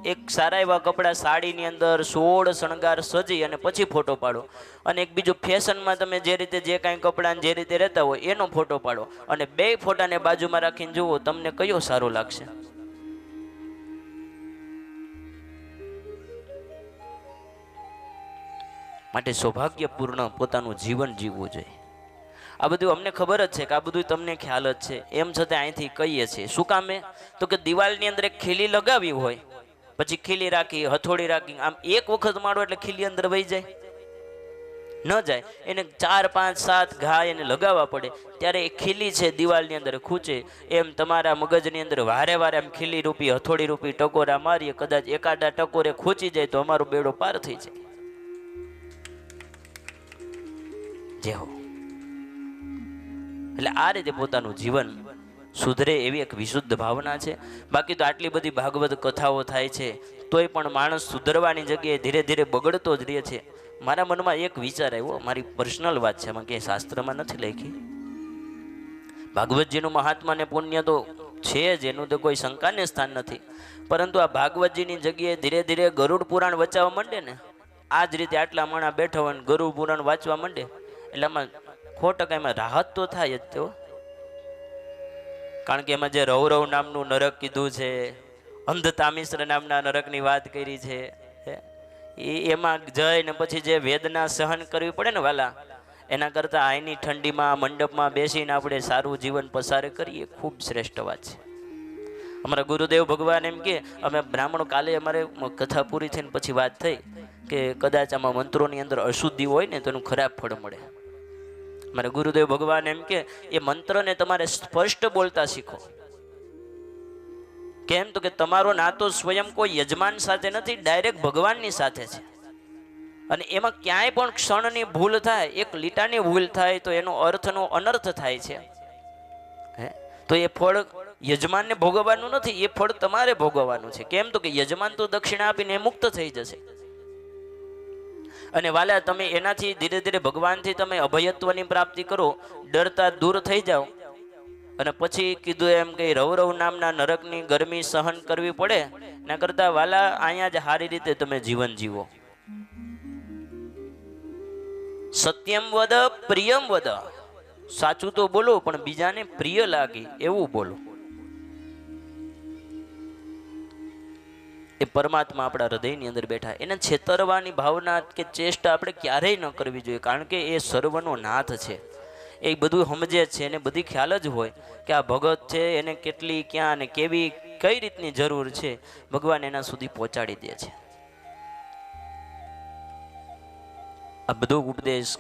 એક સારા એવા કપડાં સાડીની અંદર 16 શણગાર સજી અને પછી ફોટો પાડો, અને એક બીજું ફેશનમાં તમે જે રીતે જે કાંઈ કપડાં જે રીતે રહેતા હોય એનો ફોટો પાડો, અને બે ફોટાને બાજુમાં રાખીને જુઓ તમને કયો સારો લાગશે. માટે સૌભાગ્યપૂર્ણ પોતાનું જીવન જીવવું જોઈએ. આ બધું અમને ખબર જ છે કે આ બધું તમને ખ્યાલ જ છે, એમ છતાં અહીંથી કહીએ છીએ. શું કામે? તો કે દિવાલની અંદર એક ખીલી લગાવી હોય, પછી ખીલી રાખી, હથોડી રાખી, આમ એક વખત મારો એટલે ખીલી અંદર વહી જાય? ન જાય. એને 4, 5, 7 ઘા એને લગાવવા પડે, ત્યારે એ ખીલી છે દિવાલની અંદર ખૂંચે. એમ તમારા મગજની અંદર વારે વારે આમ ખીલી રૂપી હથોડી રૂપી ટકોરા મારીએ, કદાચ એકાદા ટકોરે ખૂંચી જાય તો અમારો બેડો પાર થઈ જાય. જે હો એટલે આ રીતે પોતાનું જીવન સુધરે એવી એક વિશુદ્ધ ભાવના છે. બાકી તો આટલી બધી ભાગવત કથાઓ થાય છે તોય પણ માણસ સુધરવાની જગ્યાએ ધીરે ધીરે બગડતો જ રહે છે. મારા મનમાં એક વિચાર આવ્યો, મારી પર્સનલ વાત છે, એમાં ક્યાંય શાસ્ત્રમાં નથી લખી. ભાગવતજીનું મહાત્મા ને પુણ્ય તો છે જ, એનું તો કોઈ શંકાને સ્થાન નથી. પરંતુ આ ભાગવતજીની જગ્યાએ ધીરે ધીરે ગરુડ પુરાણ વચાવવા માંડે ને, આ જ રીતે આટલા માણા બેઠા હોય ગરુડ પુરાણ વાંચવા માંડે, એટલે આમાં ખોટક એમાં રાહત તો થાય જ. તો કારણ કે એમાં જે રૌરવ નામનું નરક કીધું છે, અંધતામિશ્ર નામના નરકની વાત કરી છે, એમાં જઈને પછી જે વેદના સહન કરવી પડે ને વાલા, એના કરતાં આઈની ઠંડીમાં મંડપમાં બેસીને આપણે સારું જીવન પસાર કરીએ, ખૂબ શ્રેષ્ઠ વાત છે. અમારા ગુરુદેવ ભગવાન એમ કે, અમે બ્રાહ્મણો કાલે અમારે કથા પૂરી થઈને પછી વાત થઈ કે કદાચ આમાં મંત્રોની અંદર અશુદ્ધિ હોય ને તો એનું ખરાબ ફળ મળે. મારા ગુરુદેવ ભગવાન એમ કે એ મંત્રને તમારે સ્પષ્ટ બોલતા શીખો. કેમ? તો કે તમારો નાતો સ્વયં કોઈ યજમાન સાથે નથી, ડાયરેક્ટ ભગવાનની સાથે છે. અને એમાં ક્યાંય પણ ક્ષણની ભૂલ થાય, એક લીટાની ભૂલ થાય તો એનો અર્થનો અનર્થ થાય છે. તો એ ફળ યજમાનને ભોગવવાનું નથી, એ ફળ તમારે ભોગવવાનું છે. કેમ? તો કે યજમાન તો દક્ષિણા આપીને મુક્ત થઈ જશે. અને વાલા તમે એનાથી ધીરે ધીરે ભગવાનથી તમે અભયત્વની પ્રાપ્તિ કરો, ડરતા દૂર થઈ જાઓ. અને પછી કીધું એમ કે રૌરવ નામના નરકની ગરમી સહન કરવી પડે, ના કરતા વાલા અહીંયા જ સારી રીતે તમે જીવન જીવો. સત્યમ વદ પ્રિયમ વદ, સાચું તો બોલો પણ બીજાને પ્રિય લાગે એવું બોલો. એ પરમાત્મા આપણા હૃદયની અંદર બેઠા, એને છેતરવાની ભાવના કે ચેષ્ટા આપણે ક્યારેય ન કરવી જોઈએ. કારણ કે એ સર્વનો નાથ છે, એ બધું સમજે છે, એને બધી ખ્યાલ જ હોય કે આ ભગત છે એને કેટલી ક્યાં અને કેવી કઈ રીતની જરૂર છે, ભગવાન એના સુધી પહોંચાડી દે છે. આ બધો ઉપદેશ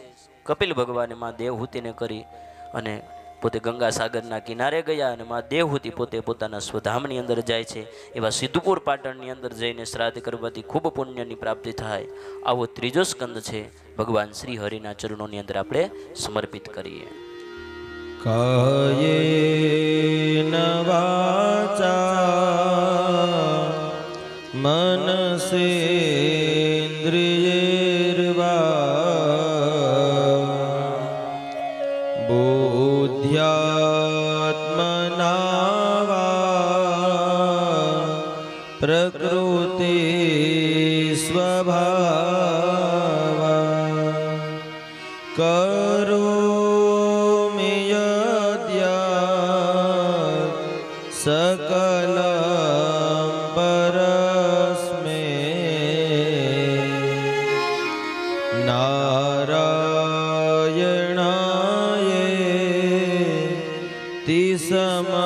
કપિલ ભગવાને માં દેવહૂતિને કરી અને પોતે ગંગા સાગરના કિનારે ગયા, અને માં દેવહૂતિ પોતે પોતાના સ્વધામની અંદર જાય છે. એવા સિદ્ધપુર પાટણની અંદર જઈને શ્રાદ્ધ કરવાથી ખૂબ પુણ્યની પ્રાપ્તિ થાય. આવો ત્રીજો સ્કંદ છે, ભગવાન શ્રી હરિના ચરણોની અંદર આપણે સમર્પિત કરીએ. કાયેન વાચા મનસેન્દ્રિયૈર્વા બુદ્ધ્યાત્મના વા પ્રકૃતિ સ્વભાવા કરોમિ યદ્યત સકલં પરસ્મૈ નારાયણાયેતિ સમર્પયામિ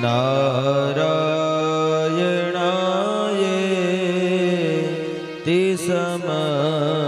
નારાયણાયેતિ સમર્પયામિ.